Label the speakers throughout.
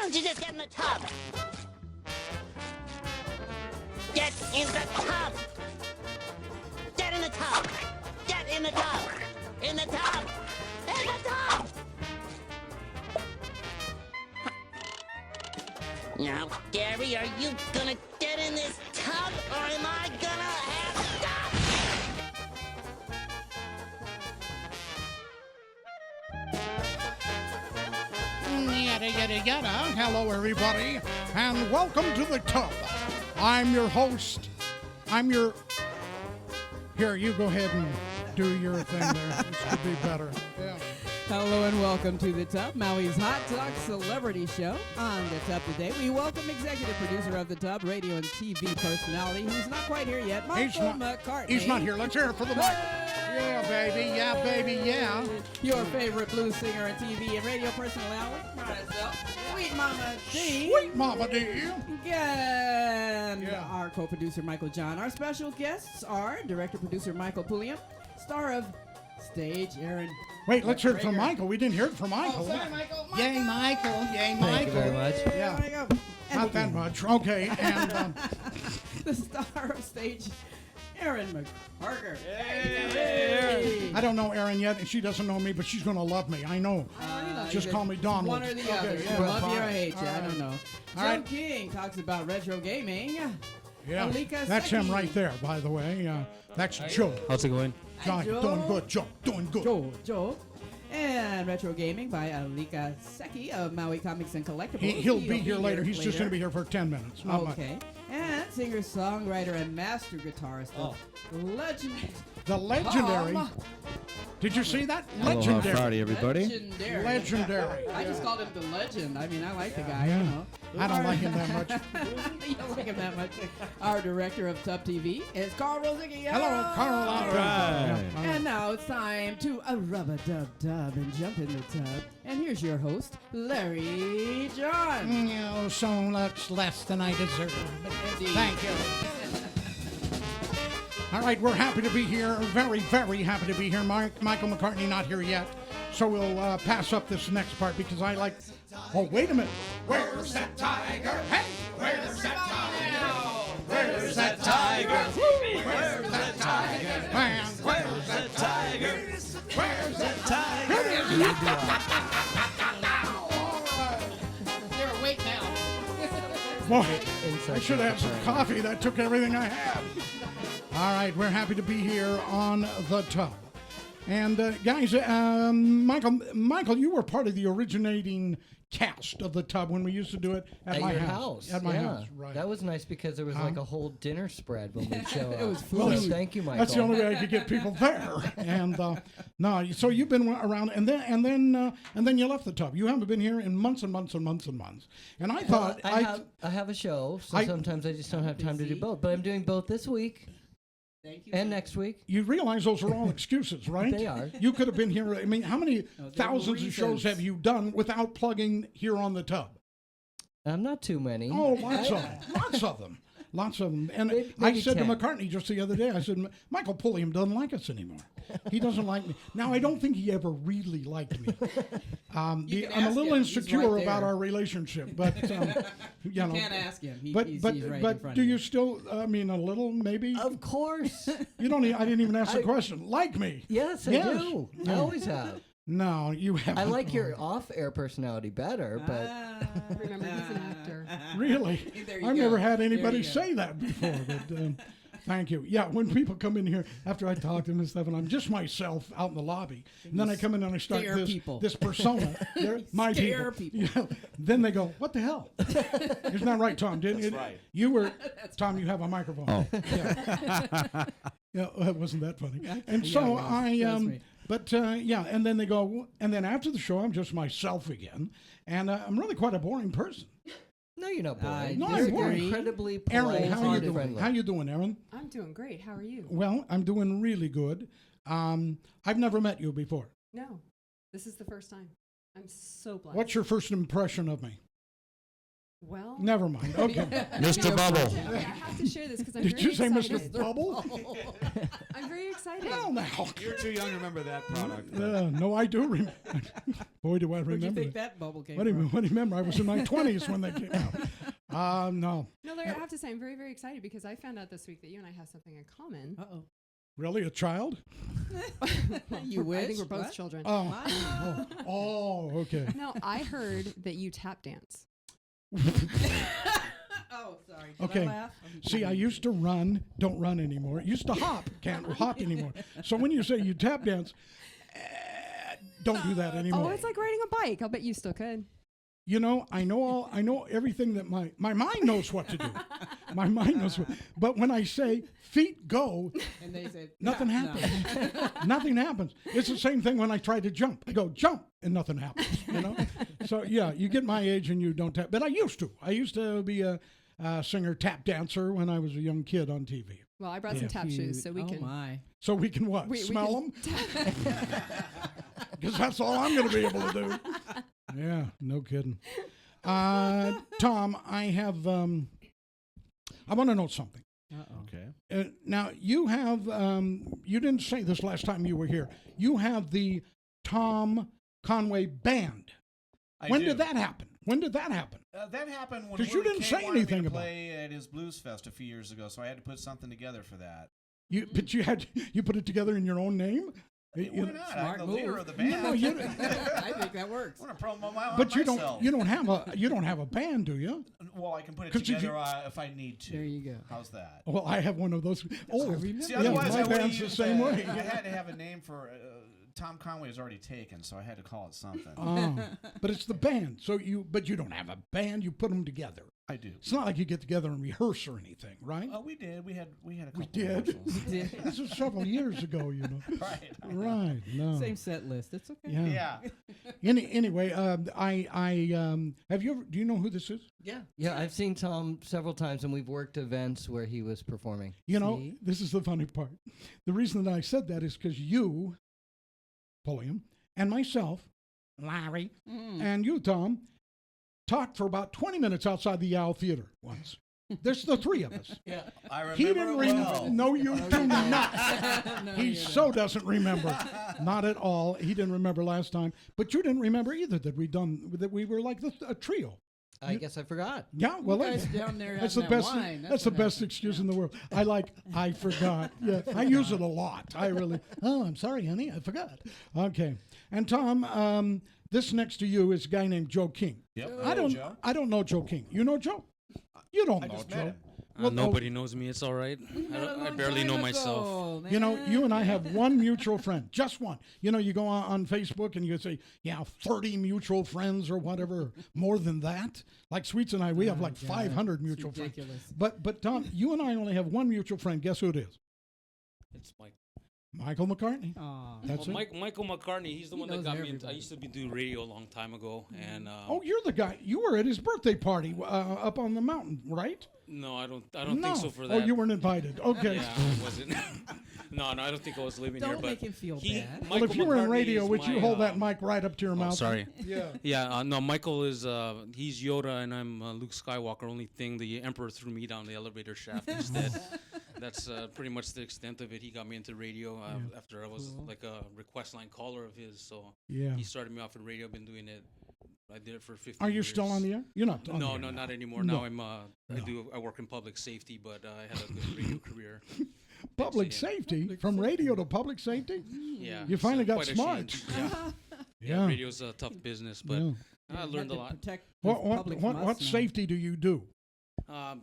Speaker 1: don't you just get in the tub? Get in the tub! Get in the tub! Get in the tub! In the tub! In the tub! Now, Gary, are you gonna get in this tub, or am I gonna have
Speaker 2: Yada, yada, yada. Hello, everybody, and welcome to the tub. I'm your host. Here, you go ahead and do your thing there. This could be better. Yeah.
Speaker 3: Hello and welcome to The Tub, Maui's Hot Talk Celebrity Show. On The Tub today, we welcome executive producer of The Tub, radio and TV personality, who's not quite here yet, Michael McCartney.
Speaker 2: He's not here. Let's hear it for the Michael. Yeah, baby. Yeah, baby. Yeah.
Speaker 3: Your favorite blues singer and TV and radio personality, myself, Sweet Mama D.
Speaker 2: Sweet Mama D.
Speaker 3: And
Speaker 2: Yeah.
Speaker 3: our co-producer, Michael John. Our special guests are director-producer Michael Pulliam, star of Stage Aaron.
Speaker 2: Wait, let's hear it from Michael. We didn't hear it from Michael.
Speaker 3: Oh, sorry, Michael.
Speaker 2: Yay, Michael. Yay, Michael.
Speaker 4: Thank you very much.
Speaker 2: Yeah.
Speaker 3: Michael. And
Speaker 2: Not that much. Okay. And
Speaker 3: the star of Stage, Aaron McCarter.
Speaker 2: I don't know Erin yet, and she doesn't know me, but she's going to love me. I know. Just call me Donald.
Speaker 3: One or the
Speaker 2: Okay,
Speaker 3: other.
Speaker 2: yeah,
Speaker 3: Love you or
Speaker 2: fine.
Speaker 3: hate you.
Speaker 2: All
Speaker 3: I
Speaker 2: right.
Speaker 3: don't know.
Speaker 2: All
Speaker 3: Joe
Speaker 2: right.
Speaker 3: King talks about retro gaming.
Speaker 2: Yeah,
Speaker 3: Alika
Speaker 2: that's him
Speaker 3: Secchi.
Speaker 2: right there, by the way. That's Joe.
Speaker 4: How's it going?
Speaker 2: Joe,
Speaker 3: Joe.
Speaker 2: doing good, Joe. Doing good.
Speaker 3: Joe. And retro gaming by Alika Secchi of Maui Comics and Collectibles.
Speaker 2: He'll be here later. He's just going to be here for 10 minutes. Not much.
Speaker 3: Okay. And singer-songwriter and master guitarist of legend.
Speaker 2: The legendary.
Speaker 3: Tom.
Speaker 2: Did you see that?
Speaker 4: Aloha
Speaker 2: Legendary.
Speaker 4: Friday, everybody.
Speaker 3: Legendary.
Speaker 2: Legendary.
Speaker 3: I just called him the legend. I mean, I like the guy.
Speaker 2: Yeah.
Speaker 3: You know.
Speaker 2: I don't like him that much.
Speaker 3: You don't like him that much. Our director of Tub TV is Carl Rosicki.
Speaker 2: Hello, Carl.
Speaker 4: right.
Speaker 2: Yeah.
Speaker 3: And now it's time to rub-a-dub-dub and jump in the tub. And here's your host, Larry John.
Speaker 2: Oh, so much less than I deserve.
Speaker 3: Indeed.
Speaker 2: Thank you. All right, we're happy to be here. Very, very happy to be here. Michael McCartney not here yet, so we'll pass up this next part because I like. Oh, wait a minute. Where's that tiger? Hey, where's that tiger? Where's that tiger? Where's that tiger? Man, where's that tiger? Where's that tiger? Here it is.
Speaker 3: You're awake now.
Speaker 2: Boy, I should have some coffee. That took everything I had. All right, we're happy to be here on The Tub. And guys, Michael, you were part of the originating cast of The Tub when we used to do it at my
Speaker 4: your
Speaker 2: house. At my
Speaker 4: yeah.
Speaker 2: house, right.
Speaker 4: That was nice because there was like a whole dinner spread when we show up.
Speaker 3: It was
Speaker 4: So
Speaker 3: food.
Speaker 4: thank you, Michael.
Speaker 2: That's the only way I could get people there. And no, so you've been around, and then you left The Tub. You haven't been here in months and months and months and months. And I thought
Speaker 4: I have a show, so sometimes I just don't have time to do both. But I'm doing both this week
Speaker 3: Thank you.
Speaker 4: and next week.
Speaker 2: You realize those are all excuses, right?
Speaker 4: They are.
Speaker 2: You could have been here. I mean, how many
Speaker 3: Those are
Speaker 2: thousands of shows
Speaker 3: reasons.
Speaker 2: have you done without plugging here on The Tub?
Speaker 4: Not too many.
Speaker 2: Oh, lots of them. Lots of them. Lots of them. And I
Speaker 4: Maybe
Speaker 2: said
Speaker 4: 10.
Speaker 2: to McCartney just the other day, I said, Michael Pulliam doesn't like us anymore. He doesn't like me. Now, I don't think he ever really liked me. I'm
Speaker 3: can
Speaker 2: a
Speaker 3: ask
Speaker 2: little
Speaker 3: him. He's
Speaker 2: insecure
Speaker 3: right
Speaker 2: about
Speaker 3: there.
Speaker 2: our relationship, but, you know.
Speaker 3: Can't ask him.
Speaker 2: But
Speaker 3: He's
Speaker 2: but
Speaker 3: right in
Speaker 2: but
Speaker 3: front
Speaker 2: do
Speaker 3: of
Speaker 2: you still? I mean, a little maybe.
Speaker 4: Of course.
Speaker 2: You don't. I didn't even ask the question. Like me?
Speaker 4: Yes, I
Speaker 2: Yes.
Speaker 4: do. I always have.
Speaker 2: No, you haven't.
Speaker 4: I like your off-air personality better, but
Speaker 5: Remember, he's an actor.
Speaker 2: Really?
Speaker 3: There you
Speaker 2: I've
Speaker 3: go.
Speaker 2: never had
Speaker 3: There
Speaker 2: anybody
Speaker 3: you go.
Speaker 2: say that before. But thank you. Yeah, when people come in here after I talk to them and stuff, and I'm just myself out in the lobby, and then I come in and I start
Speaker 3: Scare people.
Speaker 2: this persona. They're my
Speaker 3: Scare
Speaker 2: people.
Speaker 3: people.
Speaker 2: Yeah. Then they go, "What the hell?" Isn't that right, Tom? Didn't it?
Speaker 6: right.
Speaker 2: You were Tom. You have a microphone.
Speaker 6: Oh.
Speaker 2: Yeah. Yeah, wasn't that funny? And so
Speaker 3: Yeah, it was.
Speaker 2: I
Speaker 3: Trust me.
Speaker 2: But yeah, and then they go, and then after the show, I'm just myself again, and I'm really quite a boring person.
Speaker 4: no, you're not boring.
Speaker 3: I
Speaker 2: No, I'm
Speaker 4: You're
Speaker 2: boring.
Speaker 4: incredibly
Speaker 2: Aaron,
Speaker 4: polite
Speaker 2: how are you
Speaker 4: and
Speaker 2: doing?
Speaker 4: friendly.
Speaker 2: How you doing, Aaron?
Speaker 5: I'm doing great. How are you?
Speaker 2: Well, I'm doing really good. I've never met you before.
Speaker 5: No, this is the first time. I'm so blessed.
Speaker 2: What's your first impression of me?
Speaker 5: Well,
Speaker 2: Never mind. Okay.
Speaker 6: Mr. Bubble.
Speaker 5: I have to share this because I'm
Speaker 2: Did
Speaker 5: very
Speaker 2: you say
Speaker 5: excited.
Speaker 2: Mr. Bubble?
Speaker 5: I'm very excited.
Speaker 2: Well, now.
Speaker 7: You're too young to remember that product.
Speaker 2: No, I do remember. Boy, do I
Speaker 3: Where'd you
Speaker 2: remember.
Speaker 3: think that bubble came
Speaker 2: What do you
Speaker 3: from?
Speaker 2: remember? I was in my 20s when they came out. No.
Speaker 5: No, Larry, I have to say I'm very, very excited because I found out this week that you and I have something in common.
Speaker 3: Uh-oh.
Speaker 2: Really? A child?
Speaker 3: You wish?
Speaker 5: I think we're both
Speaker 3: What?
Speaker 5: children.
Speaker 2: Oh, okay.
Speaker 5: No, I heard that you tap dance.
Speaker 3: Oh, sorry. Did
Speaker 2: Okay.
Speaker 3: I laugh?
Speaker 2: See, I used to run, don't run anymore. Used to hop, can't hop anymore. So when you say you tap dance, don't do that anymore.
Speaker 5: Oh, it's like riding a bike. I'll bet you still could.
Speaker 2: You know, I know everything that my mind knows what to do. My mind knows what. But when I say feet go,
Speaker 3: And they said,
Speaker 2: nothing
Speaker 3: no.
Speaker 2: happens. Nothing happens. It's the same thing when I try to jump. I go jump and nothing happens. You know. So yeah, you get my age and you don't tap. But I used to. I used to be a singer, tap dancer when I was a young kid on TV.
Speaker 5: Well, I brought some tap shoes so we
Speaker 3: oh
Speaker 5: can.
Speaker 3: my.
Speaker 2: So we can what?
Speaker 5: We
Speaker 2: Smell
Speaker 5: can
Speaker 2: them? Because that's all I'm going to be able to do. Yeah, no kidding. Tom, I have. I want to know something.
Speaker 3: Uh-oh.
Speaker 7: Okay.
Speaker 2: Now you have. You didn't say this last time you were here. You have the Tom Conway Band. When did that happen? When did that happen?
Speaker 7: That happened when
Speaker 2: 'Cause you
Speaker 7: Willie
Speaker 2: didn't
Speaker 7: K
Speaker 2: say
Speaker 7: wanted me
Speaker 2: anything
Speaker 7: to
Speaker 2: about
Speaker 7: play at his Blues Fest a few years ago, so I had to put something together for that.
Speaker 2: But you put it together in your own name.
Speaker 7: Why not? I'm
Speaker 3: smart
Speaker 7: the
Speaker 3: move.
Speaker 7: leader of the band.
Speaker 2: No, you,
Speaker 3: I think that works.
Speaker 7: I want to promote my
Speaker 2: but you
Speaker 7: myself.
Speaker 2: you don't have a band, do you?
Speaker 7: Well, I can put it
Speaker 2: 'Cause if
Speaker 7: together
Speaker 2: you-
Speaker 7: if I need to.
Speaker 3: There you go.
Speaker 7: How's that?
Speaker 2: Well, I have one of those. Oh,
Speaker 7: See,
Speaker 2: yeah,
Speaker 7: otherwise
Speaker 2: my
Speaker 7: I would've
Speaker 2: band's the
Speaker 7: used,
Speaker 2: same way.
Speaker 7: I had to have a name for Tom Conway was already taken, so I had to call it something.
Speaker 2: Oh, but it's the band. So you don't have a band. You put them together.
Speaker 7: I do.
Speaker 2: It's not like you get together and rehearse or anything, right?
Speaker 7: Oh, we did. We had a couple.
Speaker 2: We did.
Speaker 7: rehearsals.
Speaker 2: This was several years ago, you know.
Speaker 7: Right.
Speaker 2: Right. No.
Speaker 3: Same set list. It's okay.
Speaker 2: Yeah.
Speaker 7: Yeah.
Speaker 2: Anyway, I have you ever? Do you know who this is?
Speaker 4: Yeah, I've seen Tom several times, and we've worked events where he was performing.
Speaker 2: You know,
Speaker 3: See?
Speaker 2: this is the funny part. The reason that I said that is because you, Pulliam, and myself, Larry, and you, Tom, talked for about 20 minutes outside the Owl Theater once. There's the three of us.
Speaker 4: Yeah.
Speaker 7: I remember
Speaker 2: He didn't
Speaker 7: it
Speaker 2: remember.
Speaker 7: well.
Speaker 2: No, you do not.
Speaker 3: No,
Speaker 2: He
Speaker 3: you
Speaker 2: so doesn't remember. Not at all. He didn't remember last time. But you didn't remember either that we were like a trio.
Speaker 4: I guess I forgot.
Speaker 2: Yeah, well,
Speaker 3: guys down there
Speaker 2: that's the
Speaker 3: having that
Speaker 2: best.
Speaker 3: wine.
Speaker 2: That's the
Speaker 3: what
Speaker 2: best
Speaker 3: happened.
Speaker 2: excuse in the world. I forgot. Yeah, I use it a lot. I really. Oh, I'm sorry, honey. I forgot. Okay. And Tom, this next to you is a guy named Joe King.
Speaker 7: Yep.
Speaker 2: I don't.
Speaker 7: Joe.
Speaker 2: I don't know Joe King. You know Joe? You don't
Speaker 7: I
Speaker 2: know
Speaker 7: just
Speaker 2: Joe.
Speaker 7: met him.
Speaker 2: Well,
Speaker 6: Nobody knows me. It's all right. I barely know myself.
Speaker 2: You know, you and I have one mutual friend, just one. You know, you go on Facebook and you say, yeah, 30 mutual friends or whatever, more than that. Like Sweets and I, we have like 500 mutual friends.
Speaker 3: Ridiculous.
Speaker 2: But Tom, you and I only have one mutual friend. Guess who it is?
Speaker 6: It's Mike.
Speaker 2: Michael McCartney.
Speaker 3: Aw.
Speaker 2: That's it.
Speaker 6: Michael McCartney. He's the
Speaker 3: He
Speaker 6: one that
Speaker 3: knows
Speaker 6: got me. I
Speaker 3: everybody.
Speaker 6: used to be doing radio a long time ago, and
Speaker 2: Oh, you're the guy. You were at his birthday party up on the mountain, right?
Speaker 6: no, I don't
Speaker 2: No.
Speaker 6: think so for
Speaker 2: Oh,
Speaker 6: that.
Speaker 2: you weren't invited. Okay.
Speaker 6: Yeah, I wasn't. no, I don't think I was living here.
Speaker 3: Don't
Speaker 6: But
Speaker 3: make him feel bad.
Speaker 2: Well, if you were in
Speaker 6: McCartney
Speaker 2: radio,
Speaker 6: is
Speaker 2: would you
Speaker 6: my,
Speaker 2: hold that mic right up to your
Speaker 6: Oh,
Speaker 2: mouth?
Speaker 6: sorry.
Speaker 2: Yeah.
Speaker 6: Yeah, no, Michael is he's Yoda and I'm Luke Skywalker. Only thing, the Emperor threw me down the elevator shaft instead. That's pretty much the extent of it. He got me into radio after I was like a request line caller of his. So
Speaker 2: Yeah.
Speaker 6: he started me off in radio. I've been doing it. I did it for 15
Speaker 2: Are you
Speaker 6: years.
Speaker 2: still on the air? You're not on the
Speaker 6: No,
Speaker 2: air
Speaker 6: no,
Speaker 2: now.
Speaker 6: not anymore.
Speaker 2: No.
Speaker 6: Now I work in public safety, but I had a good radio career.
Speaker 2: Public
Speaker 6: Yeah.
Speaker 2: safety? From radio to public safety?
Speaker 6: Yeah.
Speaker 2: You finally got
Speaker 6: quite a
Speaker 2: smart.
Speaker 6: change. Yeah.
Speaker 2: Yeah.
Speaker 6: Radio's a tough business, but
Speaker 2: Yeah.
Speaker 6: I learned a lot.
Speaker 3: Protect
Speaker 2: What,
Speaker 3: the
Speaker 2: what,
Speaker 3: public
Speaker 2: what,
Speaker 3: from
Speaker 2: what
Speaker 3: us now.
Speaker 2: safety do you do?
Speaker 6: I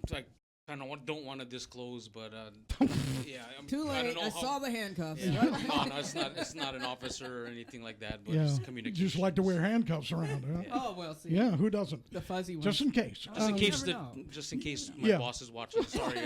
Speaker 6: kind of don't want to disclose, but yeah.
Speaker 3: Too
Speaker 6: I don't
Speaker 3: late.
Speaker 6: know
Speaker 3: I
Speaker 6: how-
Speaker 3: saw the handcuffs.
Speaker 6: Yeah. no, it's not an officer or anything like that, but
Speaker 2: Yeah.
Speaker 6: it's
Speaker 2: You
Speaker 6: communication.
Speaker 2: just like to wear handcuffs around, huh?
Speaker 3: Oh well, see.
Speaker 2: Yeah, who doesn't?
Speaker 3: The fuzzy ones.
Speaker 2: Just in case.
Speaker 6: Just in
Speaker 3: you
Speaker 6: case
Speaker 3: never know.
Speaker 6: just in case my
Speaker 2: Yeah.
Speaker 6: boss is watching. Sorry,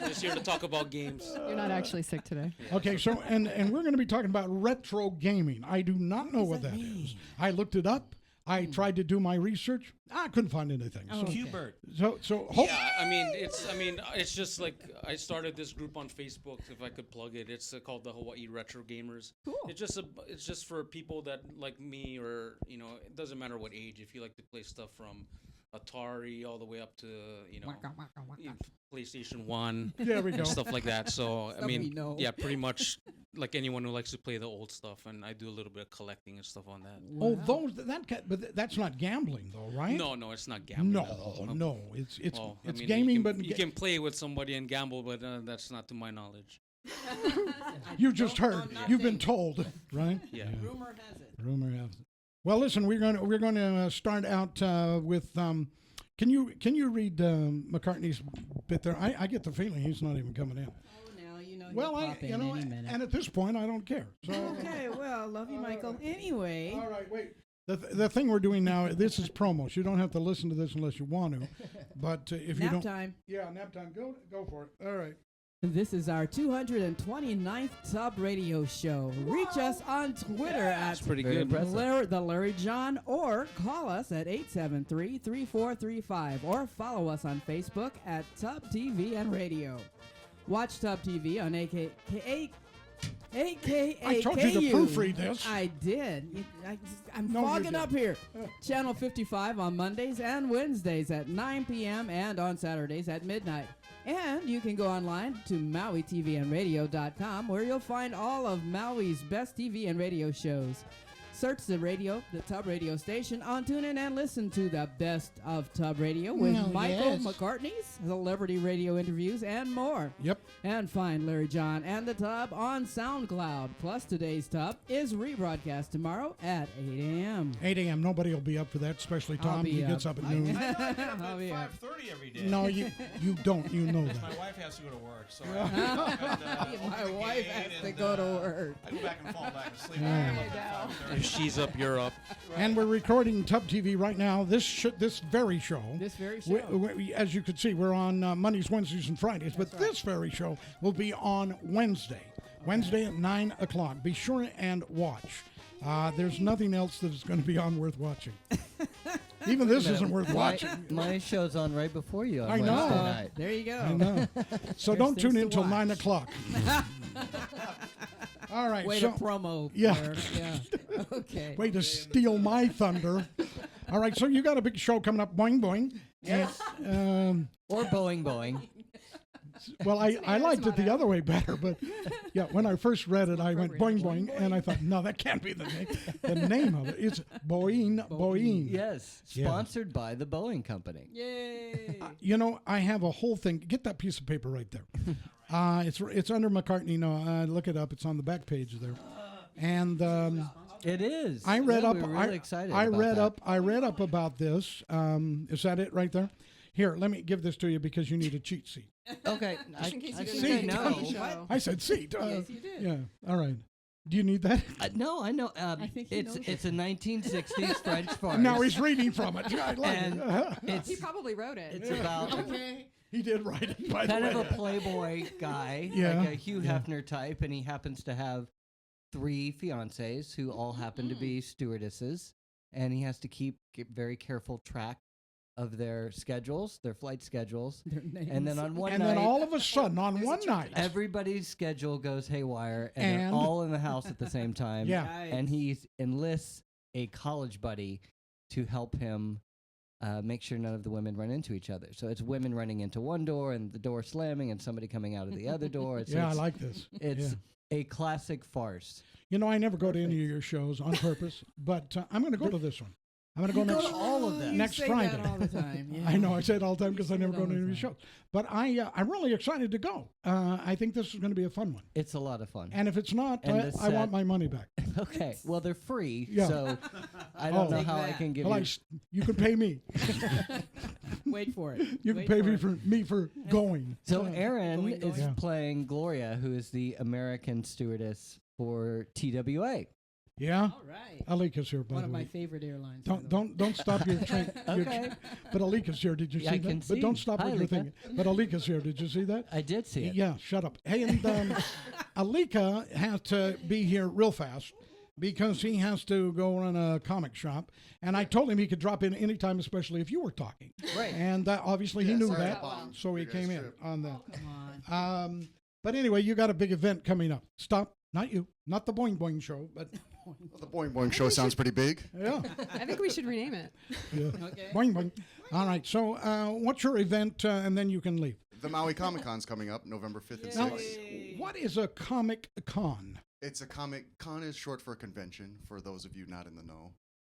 Speaker 6: I'm just here to talk about games.
Speaker 5: You're not actually sick today.
Speaker 2: Okay, so and we're going to be talking about retro gaming. I do not know what that is. I looked it up. I tried to do my research. I couldn't find anything.
Speaker 3: Oh,
Speaker 2: So,
Speaker 3: okay.
Speaker 7: Hubert.
Speaker 2: so hope.
Speaker 6: Yeah, it's just like I started this group on Facebook. If I could plug it, it's called the Hawaii Retro Gamers.
Speaker 3: Cool.
Speaker 6: It's just for people that like me, or it doesn't matter what age. If you like to play stuff from Atari all the way up to
Speaker 3: Waka, waka, waka.
Speaker 6: PlayStation 1
Speaker 2: There we go.
Speaker 6: and stuff like that. So I
Speaker 3: Stuff we
Speaker 6: mean,
Speaker 3: know.
Speaker 6: yeah, pretty much like anyone who likes to play the old stuff, and I do a little bit of collecting and stuff on that.
Speaker 2: Oh,
Speaker 3: Wow.
Speaker 2: but that's not gambling though, right?
Speaker 6: No, it's not gambling.
Speaker 2: No, it's
Speaker 6: Well, I
Speaker 2: it's
Speaker 6: mean,
Speaker 2: gaming,
Speaker 6: you
Speaker 2: but
Speaker 6: can, you can play with somebody and gamble, but that's not to my knowledge.
Speaker 2: you just
Speaker 3: Don't
Speaker 2: heard.
Speaker 3: know
Speaker 2: You've been
Speaker 3: nothing.
Speaker 2: told, right?
Speaker 6: Yeah.
Speaker 3: Rumor has it.
Speaker 2: Rumor has it. Well, listen, we're going to start out with. Can you read McCartney's bit there? I get the feeling he's not even coming in.
Speaker 3: Oh, now you know.
Speaker 2: Well,
Speaker 3: he'll pop in any minute.
Speaker 2: and at this point, I don't care. So.
Speaker 3: Okay, well, love you, Michael. Anyway,
Speaker 2: All right, wait. The thing we're doing now, this is promos. You don't have to listen to this unless you want to, but if you
Speaker 3: nap
Speaker 2: don't,
Speaker 3: time.
Speaker 2: yeah, nap time. Go for it. All right.
Speaker 3: This is our 229th Tub Radio Show. Reach us on Twitter
Speaker 6: That's
Speaker 3: at
Speaker 6: pretty
Speaker 4: Very
Speaker 6: good.
Speaker 4: impressive.
Speaker 3: the Larry John, or call us at 873-3435, or follow us on Facebook at Tub TV and Radio. Watch Tub TV on AKA.
Speaker 2: I told you to proofread this.
Speaker 3: I did. I'm
Speaker 2: No, you
Speaker 3: fogging
Speaker 2: didn't.
Speaker 3: up here. Channel 55 on Mondays and Wednesdays at 9 p.m. and on Saturdays at midnight. And you can go online to MauiTVandRadio.com, where you'll find all of Maui's best TV and radio shows. Search the Tub Radio station on TuneIn and listen to the best of Tub Radio with
Speaker 2: Oh,
Speaker 3: Michael
Speaker 2: yes.
Speaker 3: McCartney's celebrity radio interviews and more.
Speaker 2: Yep.
Speaker 3: And find Larry John and the Tub on SoundCloud. Plus, today's Tub is rebroadcast tomorrow at 8 a.m.
Speaker 2: 8 a.m. Nobody will be up for that, especially
Speaker 3: I'll
Speaker 2: Tom.
Speaker 3: be
Speaker 2: He
Speaker 3: up.
Speaker 2: gets up at noon.
Speaker 7: I get up
Speaker 3: I'll
Speaker 7: at
Speaker 3: be up.
Speaker 7: 5:30 every day.
Speaker 2: No, you don't. You know
Speaker 7: My
Speaker 2: that.
Speaker 7: wife has to go to work, so I open
Speaker 3: My
Speaker 7: the
Speaker 3: wife
Speaker 7: gate
Speaker 3: has to
Speaker 7: and,
Speaker 3: go to work.
Speaker 7: I go back and fall back asleep.
Speaker 2: Yeah.
Speaker 6: If she's up, you're up.
Speaker 2: And we're recording Tub TV right now. This very show.
Speaker 3: This very show.
Speaker 2: As you can see, we're on Mondays, Wednesdays, and Fridays. But this very show will be on Wednesday at 9 o'clock. Be sure and watch. There's nothing else that is going to be on worth watching. Even this isn't worth watching.
Speaker 4: My show's on right before you on
Speaker 2: I know.
Speaker 4: Wednesday night.
Speaker 3: There you go.
Speaker 2: I know. So
Speaker 3: There's
Speaker 2: don't tune
Speaker 3: things
Speaker 2: in
Speaker 3: to
Speaker 2: until 9
Speaker 3: watch.
Speaker 2: o'clock. All right.
Speaker 3: Way
Speaker 2: so,
Speaker 3: to promo.
Speaker 2: Yeah.
Speaker 3: there. Yeah. Okay.
Speaker 2: way to steal my thunder. All right. So you got a big show coming up. Boing, boing.
Speaker 4: Yes. Or Boeing Boeing.
Speaker 2: Well, I
Speaker 5: Harris
Speaker 2: liked it the
Speaker 5: motto.
Speaker 2: other way better, but yeah, when I first read it, I went boing
Speaker 5: Appropriate.
Speaker 2: boing, and I thought, no, that can't be the name. The name of it. It's Boeing Boeing.
Speaker 4: Yes.
Speaker 2: Yeah.
Speaker 4: Sponsored by the Boeing Company.
Speaker 3: Yay.
Speaker 2: You know, I have a whole thing. Get that piece of paper right there. It's under McCartney. No, look it up. It's on the back page there. And
Speaker 4: It is.
Speaker 2: I read
Speaker 4: Yeah,
Speaker 2: up.
Speaker 4: We're really excited.
Speaker 2: I
Speaker 4: about
Speaker 2: read
Speaker 4: that.
Speaker 2: up. I read up about this. Is that it right there? Here, let me give this to you because you need a cheat sheet.
Speaker 4: Okay.
Speaker 5: Just in case you didn't
Speaker 2: see.
Speaker 5: know.
Speaker 2: See.
Speaker 5: Show.
Speaker 2: I said seat.
Speaker 3: Yes, you did.
Speaker 2: Yeah. All right. Do you need that?
Speaker 4: No, I know.
Speaker 3: I think he
Speaker 4: it's
Speaker 3: knows
Speaker 4: it's a 1960s French farce.
Speaker 2: Now he's reading from it. I like
Speaker 4: And
Speaker 2: it.
Speaker 4: it's
Speaker 5: He probably wrote it.
Speaker 4: it's about
Speaker 2: He did write it, by
Speaker 4: kind
Speaker 2: the
Speaker 4: of
Speaker 2: way.
Speaker 4: a playboy guy,
Speaker 2: Yeah,
Speaker 4: like a Hugh
Speaker 2: yeah.
Speaker 4: Hefner type, and he happens to have 3 fiancées who all happen to be stewardesses, and he has to keep very careful track of their schedules, their flight schedules,
Speaker 3: Their
Speaker 4: and then
Speaker 3: names.
Speaker 4: on one
Speaker 2: And
Speaker 4: night,
Speaker 2: then all of a sudden, on one night,
Speaker 4: everybody's schedule goes haywire, and they're
Speaker 2: And-
Speaker 4: all in the house at the same time.
Speaker 2: Yeah.
Speaker 4: And he enlists a college buddy to help him make sure none of the women run into each other. So it's women running into one door and the door slamming and somebody coming out of the other door. It's,
Speaker 2: yeah, I
Speaker 4: it's,
Speaker 2: like this.
Speaker 4: it's
Speaker 2: Yeah.
Speaker 4: a classic farce.
Speaker 2: You know, I never go to any of your shows on purpose, but I'm going to go to this one. I'm going to go next.
Speaker 4: all of them.
Speaker 3: You
Speaker 2: Next
Speaker 3: say
Speaker 2: Friday.
Speaker 3: That all the time. Yeah.
Speaker 2: I know I say it all the time because I
Speaker 3: say
Speaker 2: never
Speaker 3: it
Speaker 2: go
Speaker 3: all
Speaker 2: to
Speaker 3: the
Speaker 2: any of your
Speaker 3: time.
Speaker 2: shows. But I'm really excited to go. I think this is going to be a fun one.
Speaker 4: It's a lot of fun.
Speaker 2: And if it's not,
Speaker 4: And
Speaker 2: I
Speaker 4: the
Speaker 2: want
Speaker 4: set-
Speaker 2: my money back.
Speaker 4: Okay, well they're free,
Speaker 2: Yeah.
Speaker 4: so I don't
Speaker 2: Oh.
Speaker 4: know
Speaker 3: Take
Speaker 4: how I
Speaker 3: that.
Speaker 4: can give
Speaker 2: Well,
Speaker 4: you.
Speaker 2: you can pay me.
Speaker 3: Wait for it.
Speaker 2: You can
Speaker 3: Wait
Speaker 2: pay
Speaker 3: for
Speaker 2: me
Speaker 3: it.
Speaker 2: for going.
Speaker 4: So Erin
Speaker 3: Going,
Speaker 4: is
Speaker 2: Yeah.
Speaker 4: playing Gloria, who is the American stewardess for TWA.
Speaker 2: Yeah.
Speaker 3: All right.
Speaker 2: Alika's here, by
Speaker 3: One
Speaker 2: the
Speaker 3: of my
Speaker 2: way.
Speaker 3: favorite airlines. by the way.
Speaker 2: Don't stop your train.
Speaker 4: Okay.
Speaker 2: But Alika's here. Did you
Speaker 4: Yeah,
Speaker 2: see
Speaker 4: I
Speaker 2: that?
Speaker 4: can
Speaker 2: But don't
Speaker 4: see.
Speaker 2: stop
Speaker 4: Hi,
Speaker 2: what you're
Speaker 4: Alika.
Speaker 2: thinking. But Alika's here. Did you see that?
Speaker 4: I did see it.
Speaker 2: Yeah, shut up. Hey, and Alika has to be here real fast because he has to go run a comic shop. And I told him he could drop in anytime, especially if you were talking.
Speaker 4: Right.
Speaker 2: And obviously he
Speaker 8: Yeah,
Speaker 2: knew
Speaker 8: sorry,
Speaker 2: that,
Speaker 8: Bob.
Speaker 2: so he
Speaker 8: Figured
Speaker 2: came
Speaker 8: it's
Speaker 2: in
Speaker 8: true.
Speaker 2: on that.
Speaker 3: Come on.
Speaker 2: But anyway, you got a big event coming up. Stop. Not you. Not the Boing Boing show, but
Speaker 8: Well, the Boing Boing show sounds pretty big.
Speaker 2: yeah.
Speaker 5: I think we should rename it.
Speaker 2: yeah.
Speaker 3: Okay.
Speaker 2: Boing Boing. All right. So, what's your event, and then you can leave.
Speaker 8: The Maui Comic Con's coming up November 5th and
Speaker 2: Now,
Speaker 8: 6th.
Speaker 2: what is a comic con?
Speaker 8: It's a comic con is short for a convention. For those of you not in the know,